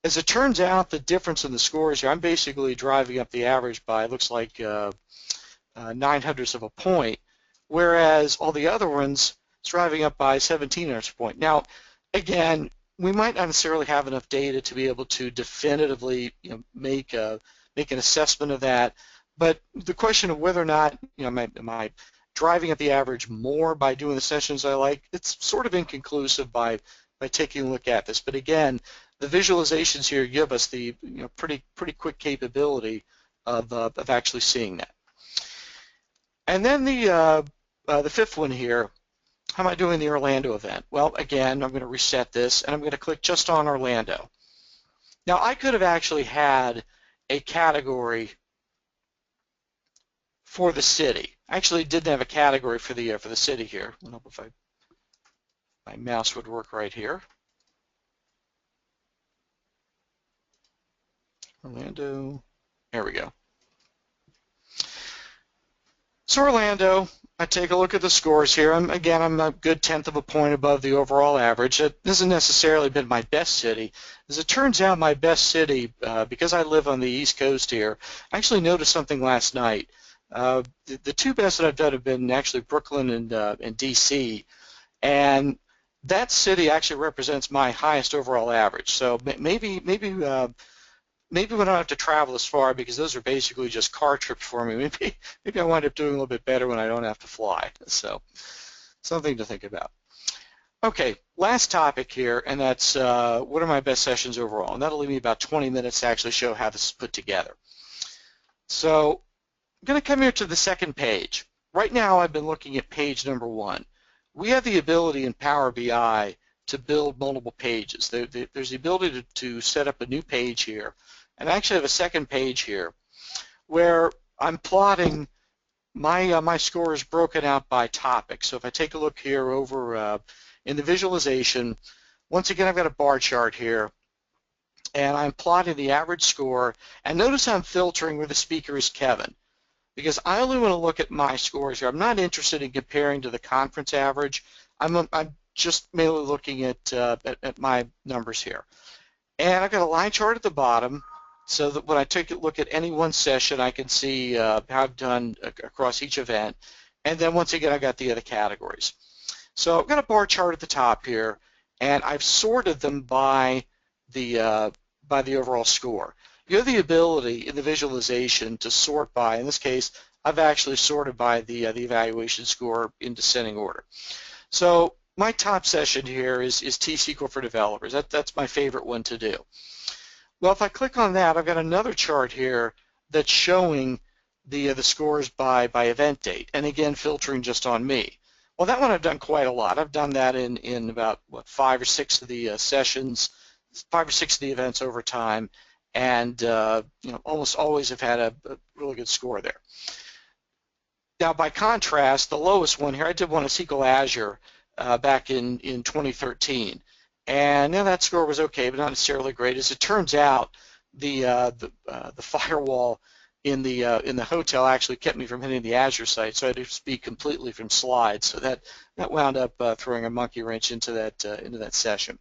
As it turns out, the difference in the scores here, I'm basically driving up the average by, it looks like 9/100ths of a point, whereas all the other ones, it's driving up by 17/100ths of a point. Now, again, we might not necessarily have enough data to be able to definitively make an assessment of that, but the question of whether or not am I driving up the average more by doing the sessions I like, it's sort of inconclusive by taking a look at this. But again, the visualizations here give us the pretty quick capability of actually seeing that. And then the fifth one here, how am I doing the Orlando event? Well, again, I'm going to reset this, and I'm going to click just on Orlando. Now, I could have actually had a category for the city. I actually didn't have a category for the city here. I don't know if my mouse would work right here. Orlando, there we go. So Orlando, I take a look at the scores here. I'm a good 1/10 of a point above the overall average. It hasn't necessarily been my best city. As it turns out, my best city, because I live on the East Coast here, I actually noticed something last night. The two best that I've done have been actually Brooklyn and DC, and that city actually represents my highest overall average. So maybe we don't have to travel as far because those are basically just car trips for me. Maybe I wind up doing a little bit better when I don't have to fly. So something to think about. Okay, last topic here, and that's what are my best sessions overall? And that'll leave me about 20 minutes to actually show how this is put together. So I'm going to come here to the second page. Right now I've been looking at page number 1. We have the ability in Power BI to build multiple pages. There's the ability to set up a new page here. And I actually have a second page here where I'm plotting my scores broken out by topic. So if I take a look here over in the visualization, once again I've got a bar chart here, and I'm plotting the average score. And notice I'm filtering where the speaker is Kevin, because I only want to look at my scores here. I'm not interested in comparing to the conference average. I'm just mainly looking at my numbers here. And I've got a line chart at the bottom so that when I take a look at any one session, I can see how I've done across each event. And then once again, I've got the other categories. So I've got a bar chart at the top here, and I've sorted them by the overall score. You have the ability in the visualization to sort by, in this case, I've actually sorted by the evaluation score in descending order. So my top session here is T-SQL for developers. That's my favorite one to do. Well, if I click on that, I've got another chart here that's showing the scores by event date, and again filtering just on me. Well, that one I've done quite a lot. I've done that in about 5 or 6 of the sessions, 5 or 6 of the events over time, and almost always have had a really good score there. Now, by contrast, the lowest one here, I did one at SQL Azure back in 2013, and that score was okay, but not necessarily great. As it turns out, the firewall in the hotel actually kept me from hitting the Azure site, so I had to speak completely from slides. So that wound up throwing a monkey wrench into that session.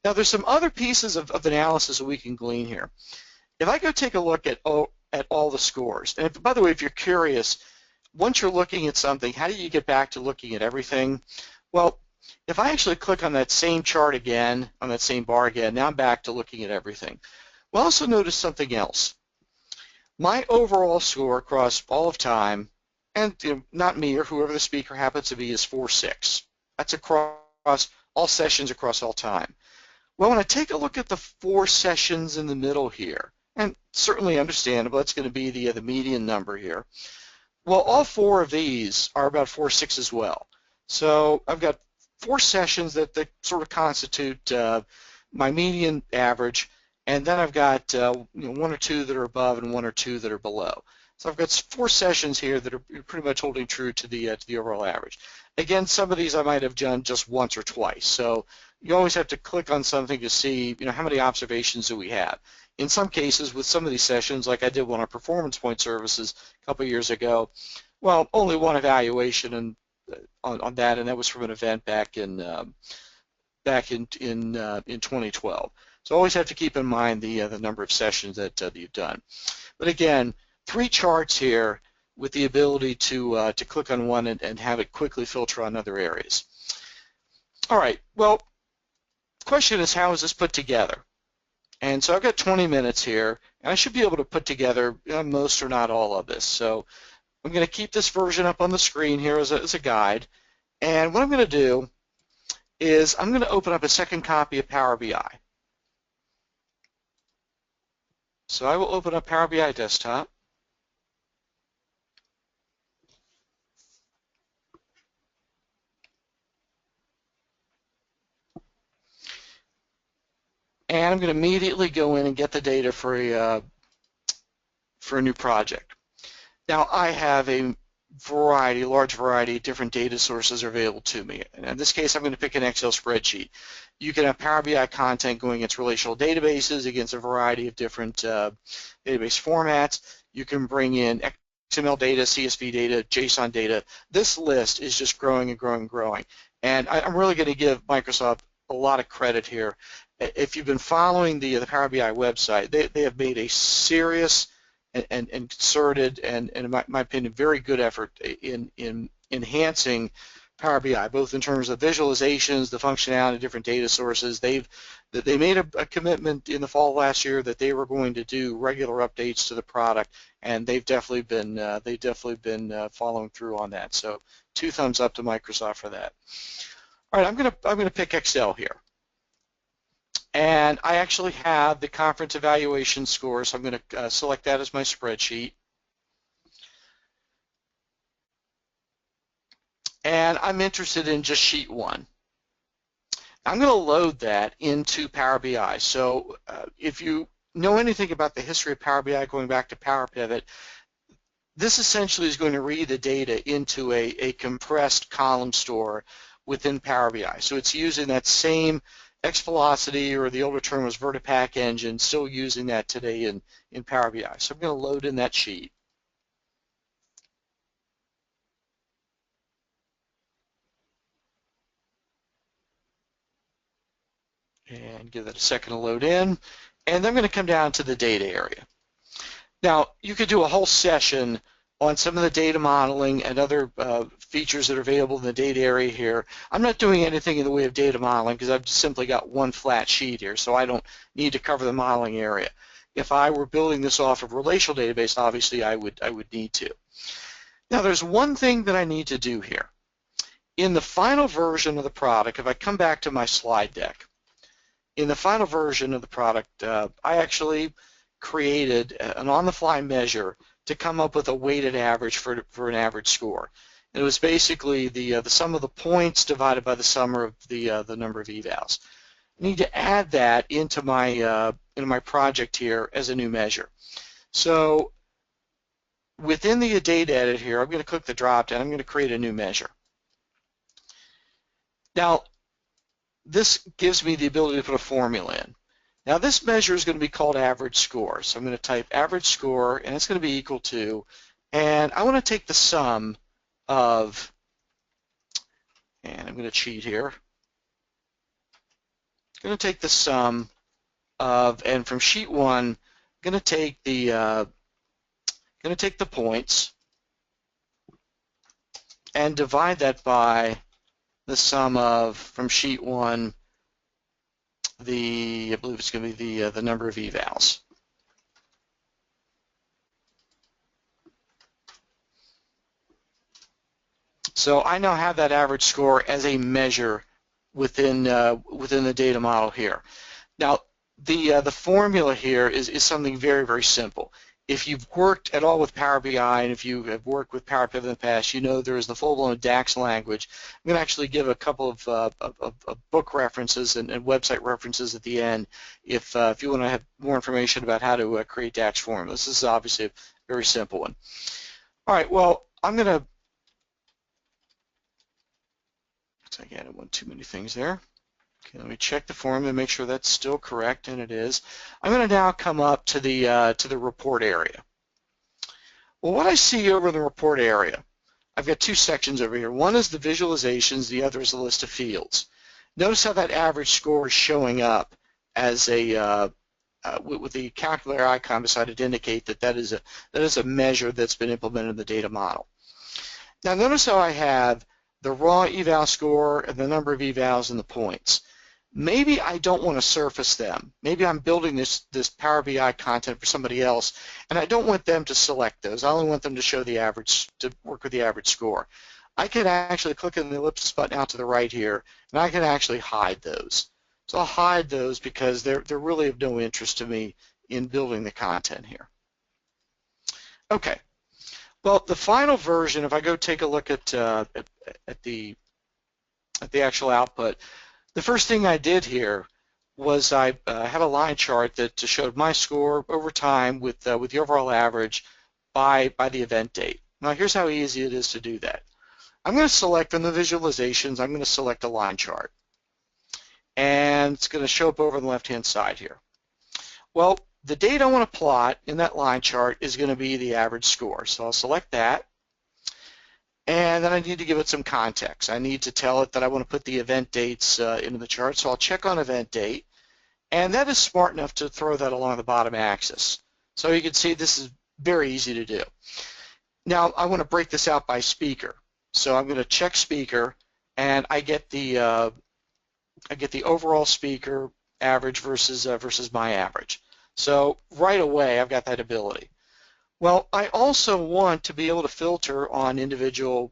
Now, there's some other pieces of analysis that we can glean here. If I go take a look at all the scores, and by the way, if you're curious, once you're looking at something, how do you get back to looking at everything? Well, if I actually click on that same chart again, on that same bar again, now I'm back to looking at everything. We'll also notice something else. My overall score across all of time, and not me or whoever the speaker happens to be, is 4.6. That's across all sessions across all time. Well, when I take a look at the 4 sessions in the middle here, and certainly understandable, that's going to be the median number here. Well, all 4 of these are about 4.6 as well. So I've got 4 sessions that sort of constitute my median average, and then I've got 1 or 2 that are above and 1 or 2 that are below. So I've got 4 sessions here that are pretty much holding true to the overall average. Again, some of these I might have done just once or twice. So you always have to click on something to see, how many observations do we have. In some cases, with some of these sessions, like I did one on performance point services a couple of years ago, well, only one evaluation on that, and that was from an event back in 2012. So always have to keep in mind the number of sessions that you've done. But again, 3 charts here with the ability to click on one and have it quickly filter on other areas. All right, well, the question is, how is this put together? And so I've got 20 minutes here, and I should be able to put together most or not all of this. So I'm going to keep this version up on the screen here as a guide. And what I'm going to do is I'm going to open up a second copy of Power BI. So I will open up Power BI Desktop. And I'm going to immediately go in and get the data for a new project. Now I have a large variety of different data sources are available to me. And in this case, I'm going to pick an Excel spreadsheet. You can have Power BI content going against relational databases, against a variety of different database formats. You can bring in XML data, CSV data, JSON data. This list is just growing and growing and growing. And I'm really going to give Microsoft a lot of credit here. If you've been following the Power BI website, they have made a serious and concerted and in my opinion, very good effort in enhancing Power BI, both in terms of visualizations, the functionality of different data sources. They made a commitment in the fall of last year that they were going to do regular updates to the product, and they've definitely been following through on that. So 2 thumbs up to Microsoft for that. All right, I'm gonna pick Excel here. And I actually have the conference evaluation score, so I'm going to select that as my spreadsheet. And I'm interested in just sheet 1. I'm going to load that into Power BI. So if you know anything about the history of Power BI going back to Power Pivot, this essentially is going to read the data into a compressed column store within Power BI. So it's using that same Xvelocity, or the older term was Vertipack engine, still using that today in Power BI. So I'm going to load in that sheet. And give that a second to load in. And then I'm going to come down to the data area. Now, you could do a whole session on some of the data modeling and other features that are available in the data area here. I'm not doing anything in the way of data modeling because I've simply got one flat sheet here, so I don't need to cover the modeling area. If I were building this off of a relational database, obviously I would need to. Now, there's one thing that I need to do here. In the final version of the product, if I come back to my slide deck, in the final version of the product, I actually created an on-the-fly measure to come up with a weighted average for an average score. And it was basically the sum of the points divided by the sum of the number of evals. I need to add that into my project here as a new measure. So within the data edit here, I'm going to click the drop down. I'm going to create a new measure. Now, this gives me the ability to put a formula in. Now this measure is going to be called average score. So I'm going to type average score, and it's going to be equal to, and I want to take the sum of, and I'm going to cheat here, I'm going to take the sum of, and from sheet 1, I'm going to take the points and divide that by the sum of, from sheet 1, I believe it's going to be the number of evals. So I now have that average score as a measure within the data model here. Now the formula here is something very, very simple. If you've worked at all with Power BI, and if you have worked with Power Pivot in the past, you know there is the full-blown DAX language. I'm going to actually give a couple of book references and website references at the end if you want to have more information about how to create DAX formulas. This is obviously very simple one. All right, well, I'm going to, I added one too many things there. Okay, let me check the formula and make sure that's still correct, and it is. I'm going to now come up to the report area. Well, what I see over in the report area, I've got two sections over here. One is the visualizations, the other is the list of fields. Notice how that average score is showing up as a with the calculator icon beside it to indicate that that is a measure that's been implemented in the data model. Now notice how I have the raw eval score and the number of evals and the points. Maybe I don't want to surface them. Maybe I'm building this Power BI content for somebody else, and I don't want them to select those. I only want them to show the average, to work with the average score. I can actually click on the ellipsis button out to the right here, and I can actually hide those. So I'll hide those because they're really of no interest to me in building the content here. Okay. Well, the final version, if I go take a look at the actual output, the first thing I did here was I had a line chart that showed my score over time with the overall average by the event date. Now here's how easy it is to do that. I'm going to select from the visualizations, I'm going to select a line chart. And it's going to show up over on the left-hand side here. Well, the date I want to plot in that line chart is going to be the average score. So I'll select that. And then I need to give it some context. I need to tell it that I want to put the event dates into the chart. So I'll check on event date. And that is smart enough to throw that along the bottom axis. So you can see this is very easy to do. Now I want to break this out by speaker. So I'm going to check speaker, and I get the overall speaker average versus my average. So right away I've got that ability. Well, I also want to be able to filter on individual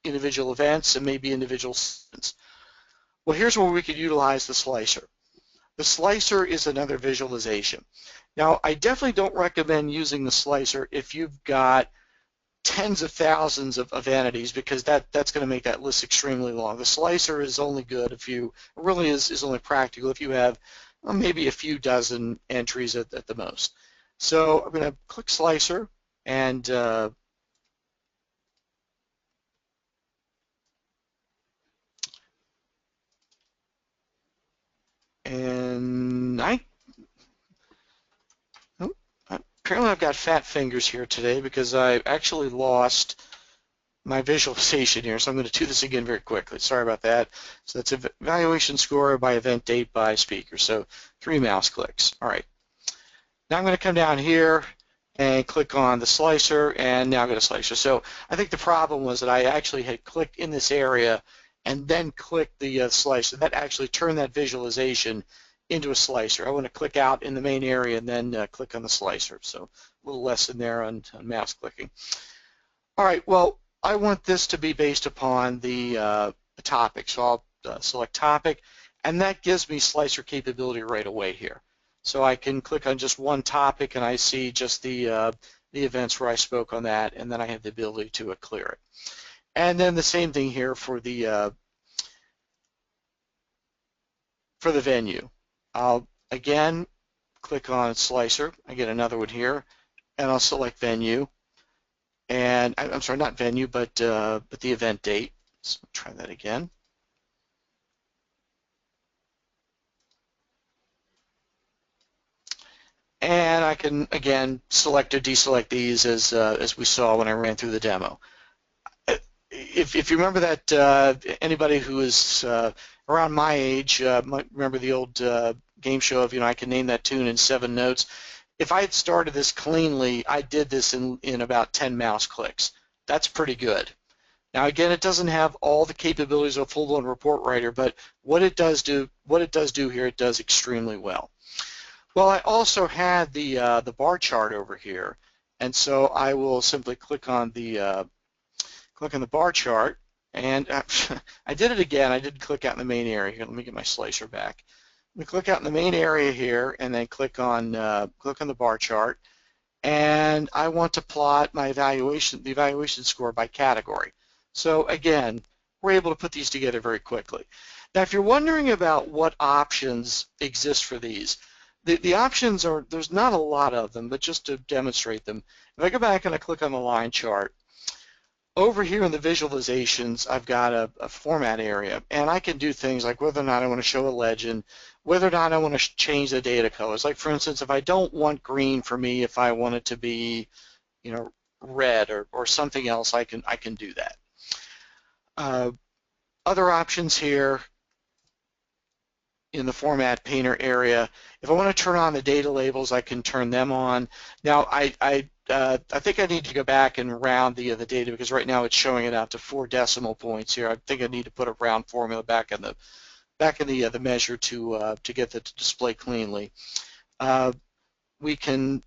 events and maybe individual scenes. Well, here's where we could utilize the slicer. The slicer is another visualization. Now, I definitely don't recommend using the slicer if you've got tens of thousands of entities, because that's going to make that list extremely long. The slicer is only good if you, really is only practical if you have maybe a few dozen entries at the most. So I'm going to click slicer, and apparently I've got fat fingers here today because I actually lost my visualization here, so I'm going to do this again very quickly. Sorry about that. So that's evaluation score by event date by speaker. So 3 mouse clicks. All right. Now I'm going to come down here and click on the slicer, and now go to slicer. So I think the problem was that I actually had clicked in this area and then clicked the slicer. That actually turned that visualization into a slicer. I want to click out in the main area and then click on the slicer. So a little lesson there on mouse clicking. All right, well, I want this to be based upon the topic. So I'll select topic, and that gives me slicer capability right away here. So I can click on just one topic and I see just the events where I spoke on that, and then I have the ability to clear it. And then the same thing here for the venue. I'll again click on slicer. I get another one here, and I'll select venue. And I'm sorry, not venue, but the event date. So try that again. And I can again select or deselect these as we saw when I ran through the demo. If you remember that, anybody who is around my age might remember the old game show of, I can name that tune in 7 notes. If I had started this cleanly, I did this in about 10 mouse clicks. That's pretty good. Now again, it doesn't have all the capabilities of a full-blown report writer, but what it does do here, it does extremely well. Well, I also had the bar chart over here, and so I will simply click on the bar chart, and I did it again. I didn't click out in the main area. Here, let me get my slicer back. Let me click out in the main area here, and then click on the bar chart, and I want to plot my the evaluation score by category. So again, we're able to put these together very quickly. Now, if you're wondering about what options exist for these, The options are, there's not a lot of them, but just to demonstrate them, if I go back and I click on the line chart, over here in the visualizations, I've got a format area, and I can do things like whether or not I want to show a legend, whether or not I want to change the data colors. Like, for instance, if I don't want green for me, if I want it to be, red or something else, I can do that. Other options here in the format painter area, if I want to turn on the data labels, I can turn them on. Now, I think I need to go back and round the data, because right now it's showing it out to 4 decimal points here. I think I need to put a round formula back in the measure to get that to display cleanly. We can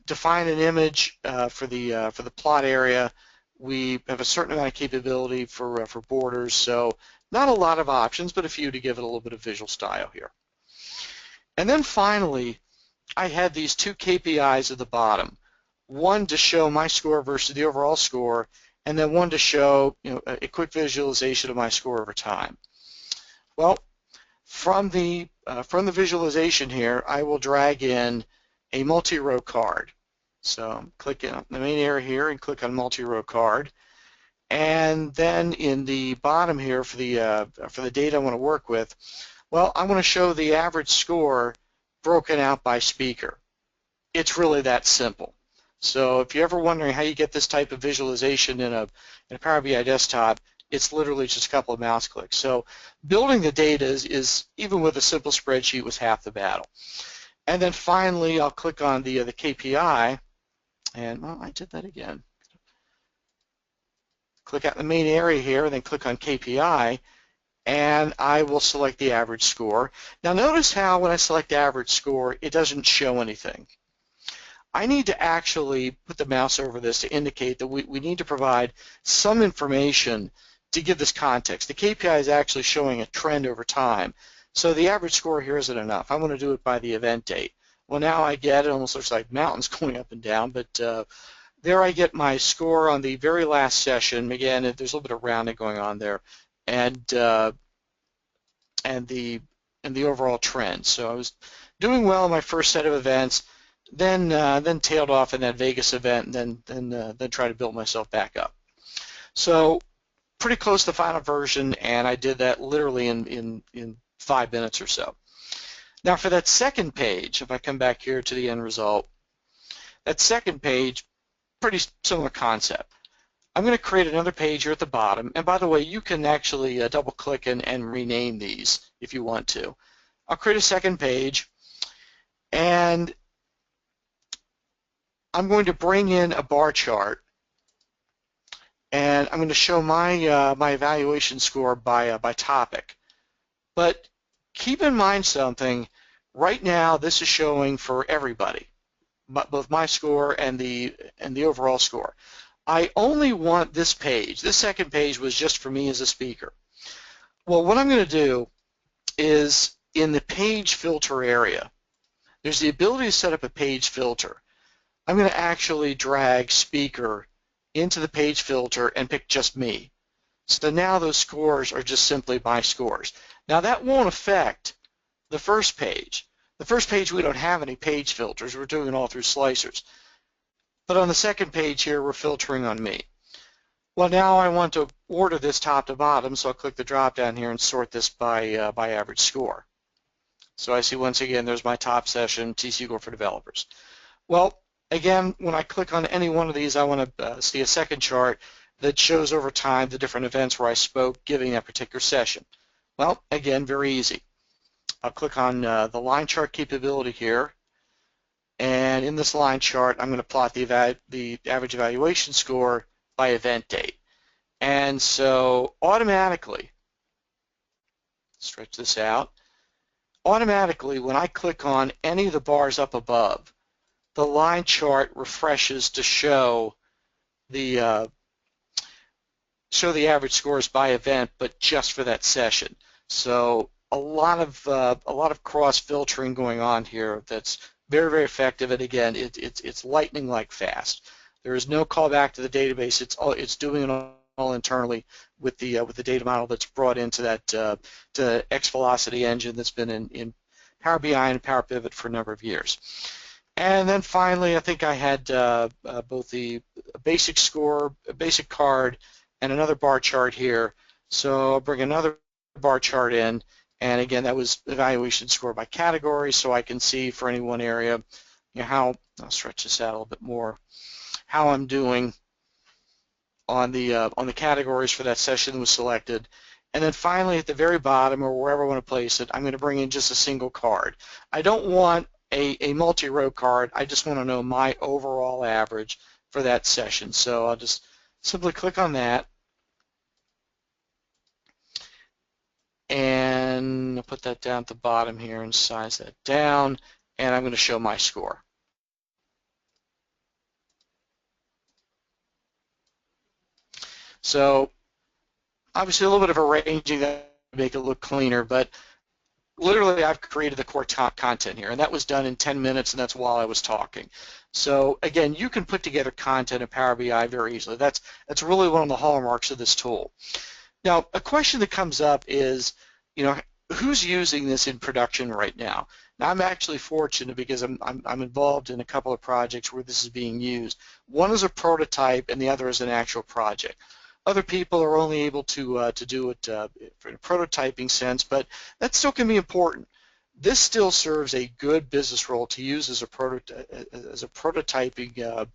define an image for the plot area. We have a certain amount of capability for borders, so not a lot of options, but a few to give it a little bit of visual style here. And then finally, I had these 2 KPIs at the bottom, one to show my score versus the overall score, and then one to show a quick visualization of my score over time. Well, from the visualization here, I will drag in a multi-row card. So click in the main area here and click on multi-row card. And then in the bottom here for the data I want to work with, well, I want to show the average score broken out by speaker. It's really that simple. So if you're ever wondering how you get this type of visualization in a Power BI desktop, it's literally just a couple of mouse clicks. So building the data is even with a simple spreadsheet, was half the battle. And then finally, I'll click on the KPI, and well, I did that again. Click out the main area here, and then click on KPI, and I will select the average score. Now notice how when I select the average score, it doesn't show anything. I need to actually put the mouse over this to indicate that we need to provide some information to give this context. The KPI is actually showing a trend over time. So the average score here isn't enough. I want to do it by the event date. Well, now I get, it almost looks like mountains going up and down, but there I get my score on the very last session. Again, there's a little bit of rounding going on there, and the overall trend. So I was doing well in my first set of events, then tailed off in that Vegas event, and then try to build myself back up. So pretty close to the final version, and I did that literally in 5 minutes or so. Now for that second page, if I come back here to the end result, that second page, pretty similar concept. I'm going to create another page here at the bottom, and by the way, you can actually double click and rename these if you want to. I'll create a second page, and I'm going to bring in a bar chart, and I'm going to show my my evaluation score by topic. But keep in mind something. Right now, this is showing for everybody, both my score and the overall score. I only want this page. This second page was just for me as a speaker. Well, what I'm going to do is in the page filter area, there's the ability to set up a page filter. I'm going to actually drag speaker into the page filter and pick just me. So now those scores are just simply my scores. Now that won't affect the first page. The first page we don't have any page filters. We're doing it all through slicers. But on the second page here, we're filtering on me. Well, now I want to order this top to bottom, so I'll click the drop down here and sort this by average score. So I see once again there's my top session, TC Score for developers. Well, again, when I click on any one of these, I want to see a second chart that shows over time the different events where I spoke giving that particular session. Well, again, very easy. I'll click on the line chart capability here, and in this line chart, I'm going to plot the average evaluation score by event date. And so automatically, stretch this out, automatically when I click on any of the bars up above, the line chart refreshes to show the average scores by event, but just for that session. So a lot of cross filtering going on here that's very, very effective. And again, it's lightning like fast. There is no callback to the database. It's doing it all internally with the data model that's brought into that to X Velocity engine that's been in Power BI and Power Pivot for a number of years. And then finally, I think I had both the basic score, a basic card, and another bar chart here. So I'll bring another bar chart in, and again, that was evaluation score by category, so I can see for any one area, how, I'll stretch this out a little bit more, how I'm doing on the categories for that session that was selected. And then finally, at the very bottom, or wherever I want to place it, I'm going to bring in just a single card. I don't want a multi-row card. I just want to know my overall average for that session. So I'll just simply click on that, and I'll put that down at the bottom here and size that down, and I'm going to show my score. So obviously a little bit of arranging that to make it look cleaner, but literally I've created the core content here, and that was done in 10 minutes, and that's while I was talking. So again, you can put together content in Power BI very easily. That's really one of the hallmarks of this tool. Now, a question that comes up is, who's using this in production right now? Now, I'm actually fortunate because I'm involved in a couple of projects where this is being used. One is a prototype, and the other is an actual project. Other people are only able to do it in a prototyping sense, but that still can be important. This still serves a good business role to use as a prototyping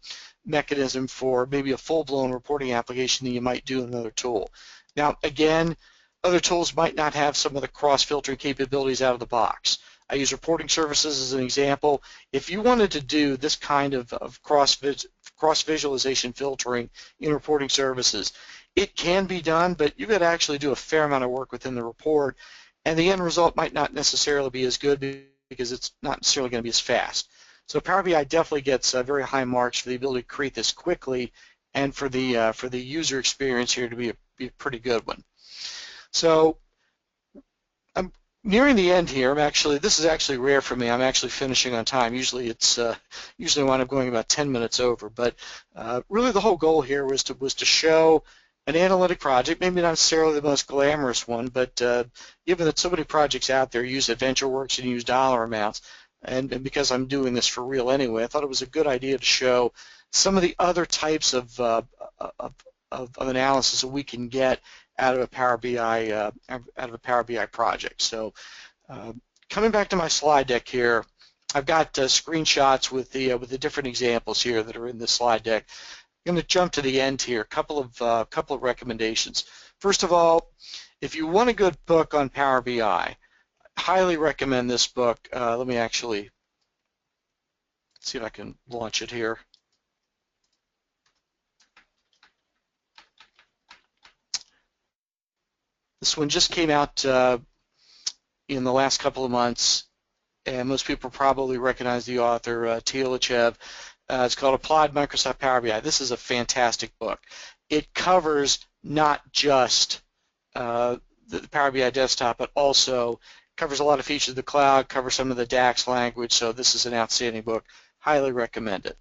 mechanism for maybe a full-blown reporting application that you might do in another tool. Now, again, other tools might not have some of the cross-filtering capabilities out of the box. I use reporting services as an example. If you wanted to do this kind of cross-visualization filtering in reporting services, it can be done, but you've got to actually do a fair amount of work within the report, and the end result might not necessarily be as good because it's not necessarily going to be as fast. So Power BI definitely gets very high marks for the ability to create this quickly, and for the user experience here to be a pretty good one. So I'm nearing the end here. This is actually rare for me. I'm actually finishing on time. Usually I wind up going about 10 minutes over, but really the whole goal here was to show an analytic project, maybe not necessarily the most glamorous one, but given that so many projects out there use AdventureWorks and use dollar amounts, and because I'm doing this for real anyway, I thought it was a good idea to show some of the other types of analysis that we can get out of a Power BI project. So coming back to my slide deck here, I've got screenshots with the different examples here that are in this slide deck. I'm going to jump to the end here. Couple of recommendations. First of all, if you want a good book on Power BI, I highly recommend this book. Let me actually see if I can launch it here. This one just came out in the last couple of months, and most people probably recognize the author, Tilichev. It's called Applied Microsoft Power BI. This is a fantastic book. It covers not just the Power BI desktop, but also covers a lot of features of the cloud, covers some of the DAX language, so this is an outstanding book. Highly recommend it.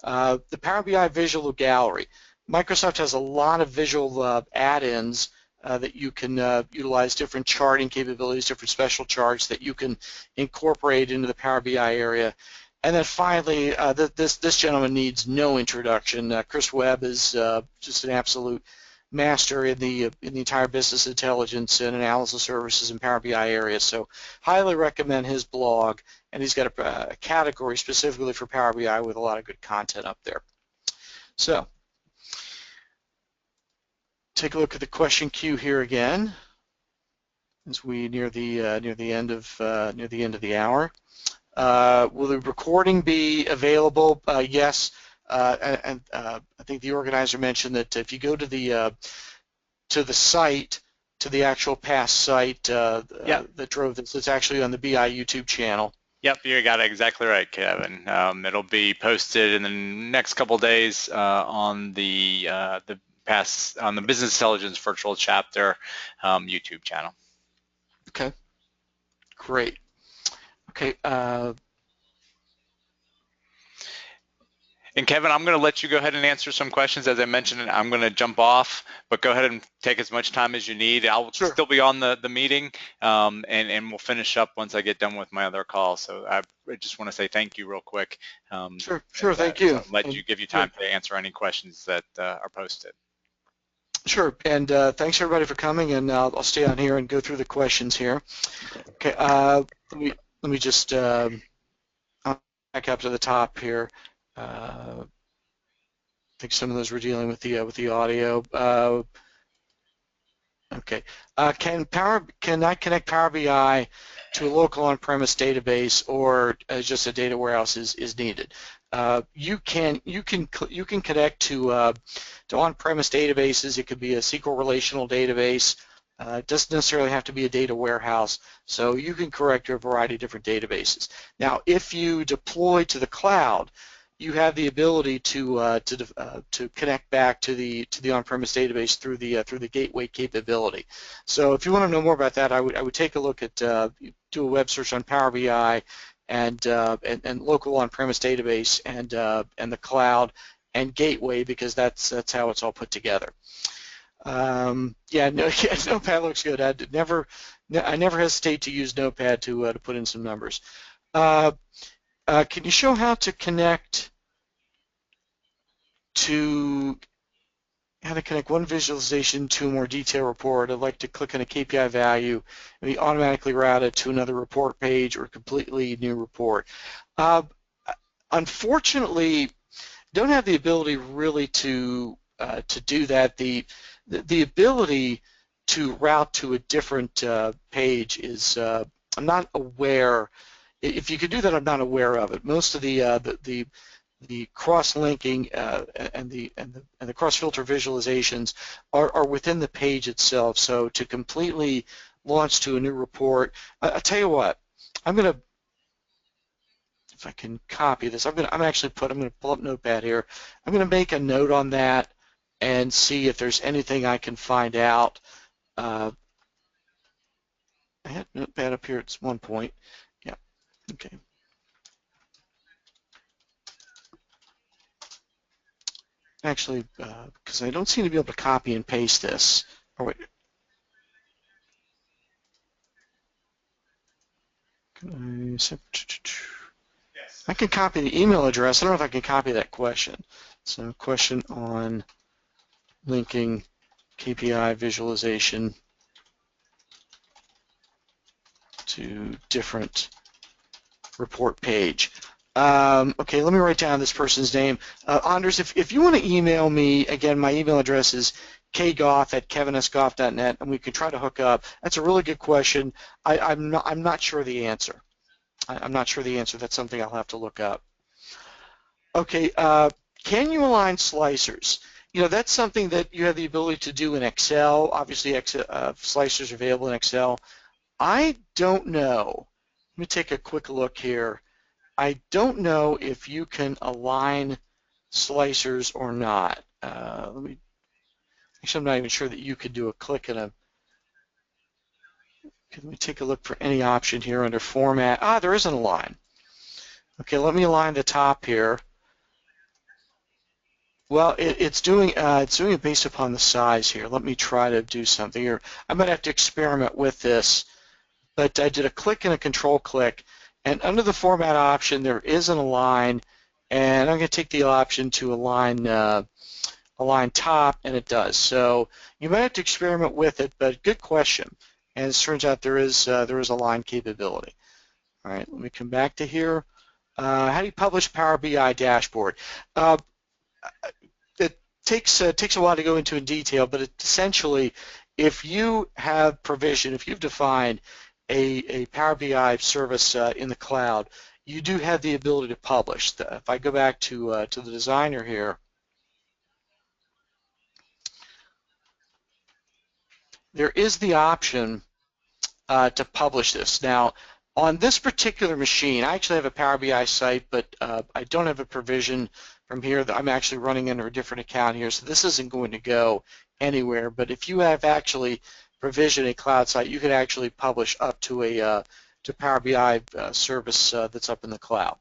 The Power BI Visual Gallery. Microsoft has a lot of visual add-ins that you can utilize, different charting capabilities, different special charts that you can incorporate into the Power BI area. And then finally, this gentleman needs no introduction. Chris Webb is just an absolute master in the entire business intelligence and analysis services in Power BI area. So highly recommend his blog, and he's got a category specifically for Power BI with a lot of good content up there. So take a look at the question queue here again as we near the end of the hour. Will the recording be available? Yes, and I think the organizer mentioned that if you go to the site, to the actual past site that drove this, it's actually on the BI YouTube channel. Yep, you got it exactly right, Kevin. It'll be posted in the next couple days on the Business Intelligence Virtual Chapter YouTube channel. Okay, great. Okay. And Kevin, I'm going to let you go ahead and answer some questions. As I mentioned, I'm going to jump off, but go ahead and take as much time as you need. I'll Sure. still be on the meeting, and we'll finish up once I get done with my other call. So I just want to say thank you real quick. Sure. Thank you. So let And, you give you time to answer any questions that are posted. Sure. And thanks everybody for coming. And I'll stay on here and go through the questions here. Okay. Let me just back up to the top here. I think some of those were dealing with the audio. Okay. Can I connect Power BI to a local on-premise database, or just a data warehouse is needed? You can connect to on-premise databases. It could be a SQL relational database. It doesn't necessarily have to be a data warehouse. So you can connect to a variety of different databases. Now, if you deploy to the cloud, you have the ability to connect back to the on-premise database through the gateway capability. So if you want to know more about that, I would take a look at do a web search on Power BI and local on-premise database and the cloud and gateway, because that's how it's all put together. Notepad looks good. I never hesitate to use Notepad to put in some numbers. Can you show how to connect one visualization to a more detailed report? I'd like to click on a KPI value and be automatically routed to another report page or a completely new report. Unfortunately, don't have the ability really to do that. The ability to route to a different page is I'm not aware. If you could do that, I'm not aware of it. Most of the cross-linking and the cross-filter visualizations are within the page itself. So to completely launch to a new report, I'll tell you what. I'm going to, if I can copy this, I'm going to pull up Notepad here. I'm going to make a note on that and see if there's anything I can find out. I had Notepad up here at one point. Yeah. Okay. Actually, because I don't seem to be able to copy and paste this. Oh, wait. I can copy the email address. I don't know if I can copy that question. So, question on linking KPI visualization to different report page. Okay, let me write down this person's name. Anders, if you want to email me, again, my email address is kgoff@kevinsgoff.net, and we can try to hook up. That's a really good question. I'm not sure the answer. I'm not sure the answer. That's something I'll have to look up. Okay, can you align slicers? You know, that's something that you have the ability to do in Excel. Obviously, slicers are available in Excel. I don't know. Let me take a quick look here. I don't know if you can align slicers or not. Actually, I'm not even sure that you could do a click and a. Let me take a look for any option here under Format. There is an align. Okay, let me align the top here. Well, it's doing it based upon the size here. Let me try to do something here. I might have to experiment with this, but I did a click and a control click, and under the Format option there is an align, and I'm going to take the option to align top, and it does. So you might have to experiment with it, but good question. And it turns out there is align capability. All right, let me come back to here. How do you publish Power BI dashboard? It takes a while to go into in detail, but essentially, if you have provision, if you've defined a Power BI service in the cloud, you do have the ability to publish. If I go back to the designer here, there is the option to publish this. Now, on this particular machine, I actually have a Power BI site, but I don't have a provision from here. I'm actually running under a different account here, so this isn't going to go anywhere. But if you have actually provisioned a cloud site, you can actually publish up to a Power BI service that's up in the cloud.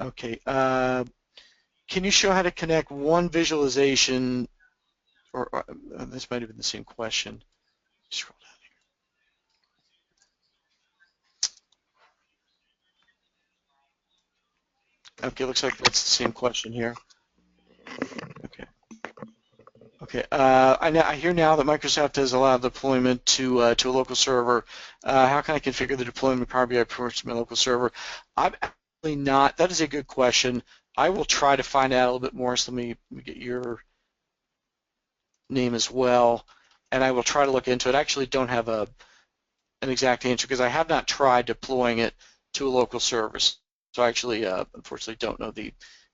Okay. can you show how to connect one visualization, or this might have been the same question. Scroll down. Okay, looks like that's the same question here. Okay. Okay. I hear now that Microsoft has allowed deployment to a local server. How can I configure the deployment of Power BI reports to my local server? I'm actually not. That is a good question. I will try to find out a little bit more. So let me get your name as well, and I will try to look into it. I actually don't have an exact answer because I have not tried deploying it to a local service. So I actually, unfortunately, don't know the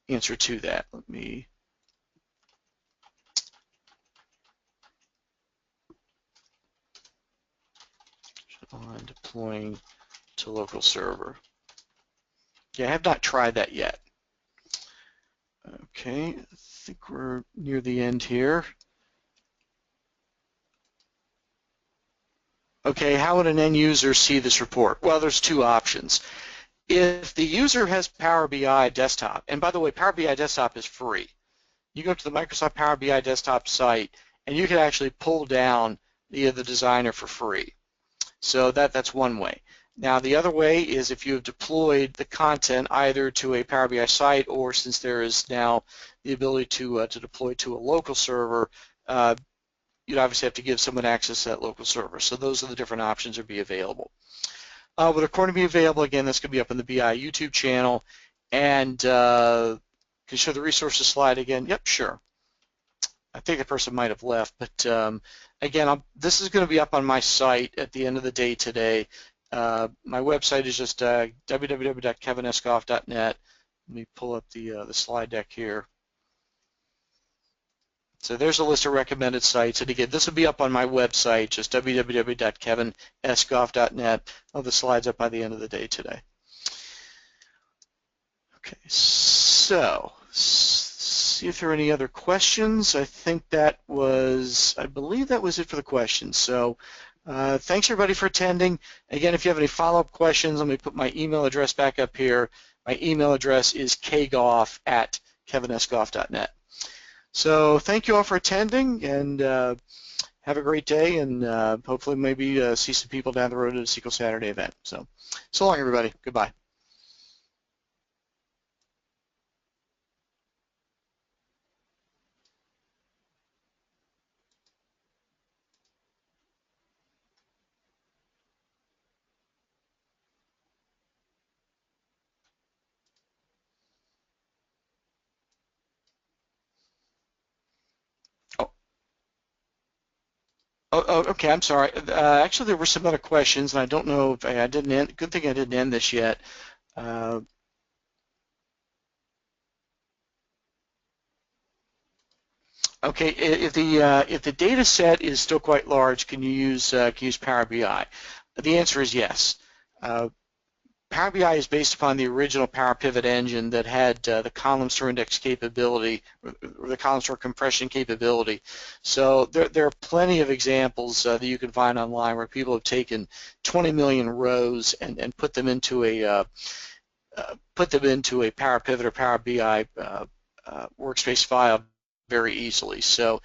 answer to that. Let me. On deploying to local server. Yeah, I have not tried that yet. Okay, I think we're near the end here. Okay, how would an end user see this report? Well, there's two options. If the user has Power BI Desktop, and by the way, Power BI Desktop is free. You go to the Microsoft Power BI Desktop site, and you can actually pull down the designer for free. So that's one way. Now the other way is if you have deployed the content either to a Power BI site, or since there is now the ability to deploy to a local server, you'd obviously have to give someone access to that local server. So those are the different options that would be available. With recording be available, again, that's going to be up on the BI YouTube channel. And can you show the resources slide again? Yep, sure. I think the person might have left, but again, this is going to be up on my site at the end of the day today. My website is just www.kevinsgoff.net. Let me pull up the slide deck here. So there's a list of recommended sites, and again, this will be up on my website, just www.kevinsgoff.net. All the slides up by the end of the day today. Okay, so see if there are any other questions. I believe that was it for the questions. So thanks everybody for attending. Again, if you have any follow-up questions, let me put my email address back up here. My email address is kgoff@kevinsgoff.net. So thank you all for attending, and have a great day, and hopefully maybe see some people down the road at a SQL Saturday event. So long, everybody. Goodbye. Oh, okay. I'm sorry. Actually, there were some other questions, and I don't know if I didn't end. Good thing I didn't end this yet. Okay. If the data set is still quite large, can you use Power BI? The answer is yes. Power BI is based upon the original Power Pivot engine that had the column store index capability, or the column store compression capability. So there are plenty of examples that you can find online where people have taken 20 million rows and put them into a Power Pivot or Power BI workspace file very easily. So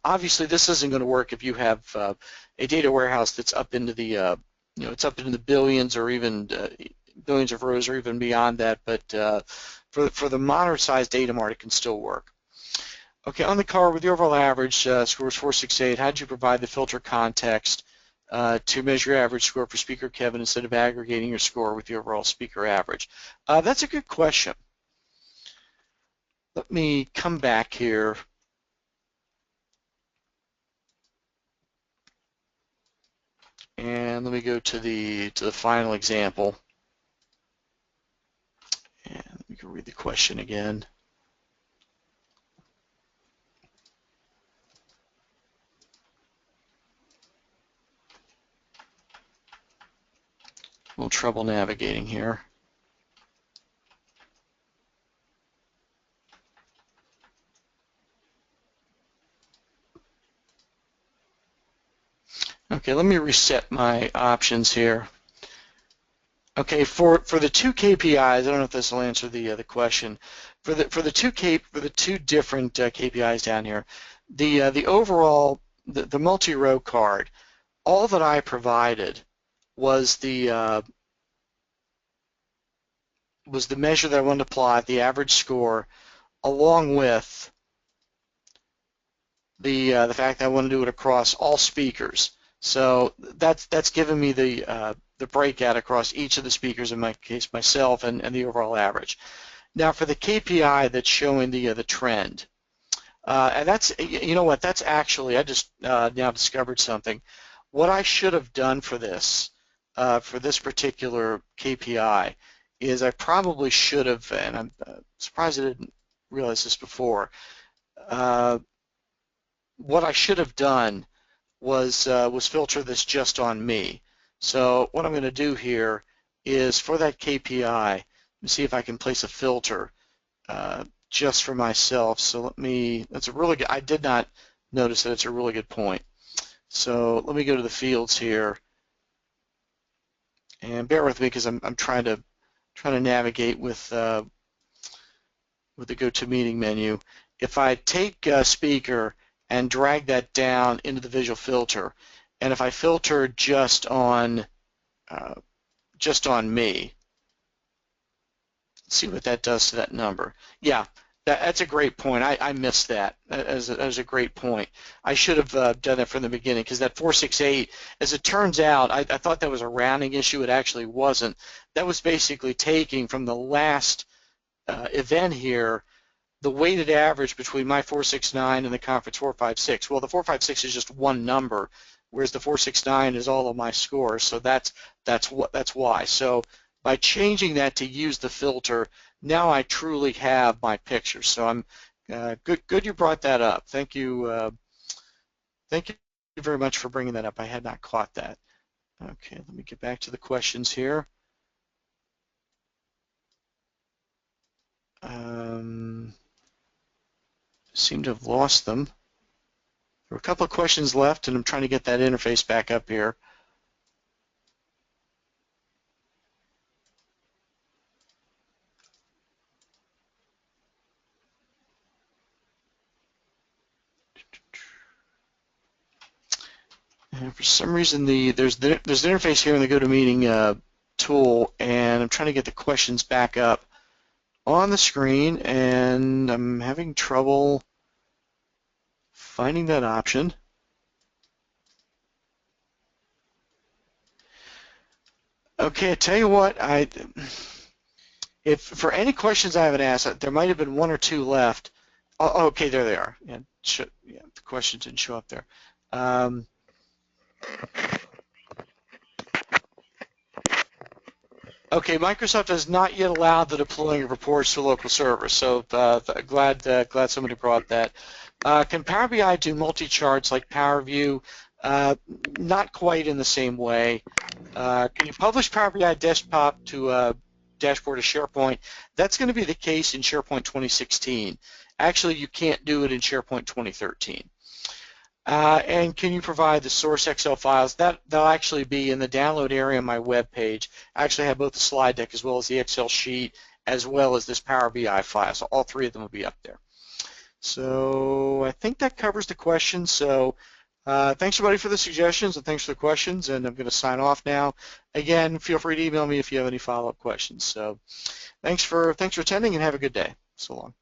obviously this isn't going to work if you have a data warehouse that's up into the it's up into the billions, or even billions of rows, or even beyond that. But for the moderate-sized data mart, it can still work. Okay, on the card with the overall average score is 468. How did you provide the filter context to measure your average score for speaker Kevin instead of aggregating your score with the overall speaker average? That's a good question. Let me come back here. And let me go to the final example. And let me go read the question again. A little trouble navigating here. Okay, let me reset my options here. Okay, for the two KPIs, I don't know if this will answer the question. for the two different KPIs down here, the overall the multi-row card, all that I provided was the measure that I wanted to plot, the average score, along with the fact that I want to do it across all speakers. So that's given me the breakout across each of the speakers, in my case myself, and the overall average. Now for the KPI that's showing the trend, and that's, you know what, that's actually, I just now discovered something. What I should have done for this particular KPI is I probably should have, and I'm surprised I didn't realize this before, what I should have done was filter this just on me. So what I'm going to do here is for that KPI, let me see if I can place a filter just for myself. So that's a really good, I did not notice that. It's a really good point. So let me go to the fields here, and bear with me because I'm trying to navigate with the GoToMeeting menu. If I take speaker and drag that down into the visual filter, and if I filter just on me, let's see what that does to that number. Yeah, that's a great point. I missed that. That was a great point. I should have done that from the beginning, because that 468, as it turns out, I thought that was a rounding issue. It actually wasn't. That was basically taking from the last event here the weighted average between my 469 and the conference 456. Well, the 456 is just one number, whereas the 469 is all of my scores. So that's why. So by changing that to use the filter, now I truly have my picture. So I'm good you brought that up. Thank you very much for bringing that up. I had not caught that. Okay, let me get back to the questions here. Seem to have lost them. There were a couple of questions left, and I'm trying to get that interface back up here. And for some reason, there's an interface here in the GoToMeeting tool, and I'm trying to get the questions back up on the screen, and I'm having trouble finding that option. Okay, I tell you what, if for any questions I haven't asked, there might have been one or two left. Oh, okay, there they are. Yeah, the questions didn't show up there. Okay, Microsoft has not yet allowed the deploying of reports to local servers, so glad somebody brought that. Can Power BI do multi-charts like Power View? Not quite in the same way. Can you publish Power BI desktop to a dashboard of SharePoint? That's going to be the case in SharePoint 2016. Actually, you can't do it in SharePoint 2013. And can you provide the source Excel files? They'll actually be in the download area on my web page. I actually have both the slide deck as well as the Excel sheet, as well as this Power BI file. So all three of them will be up there. So I think that covers the questions. So thanks everybody for the suggestions, and thanks for the questions, and I'm going to sign off now. Again, feel free to email me if you have any follow-up questions. So thanks for attending, and have a good day. So long.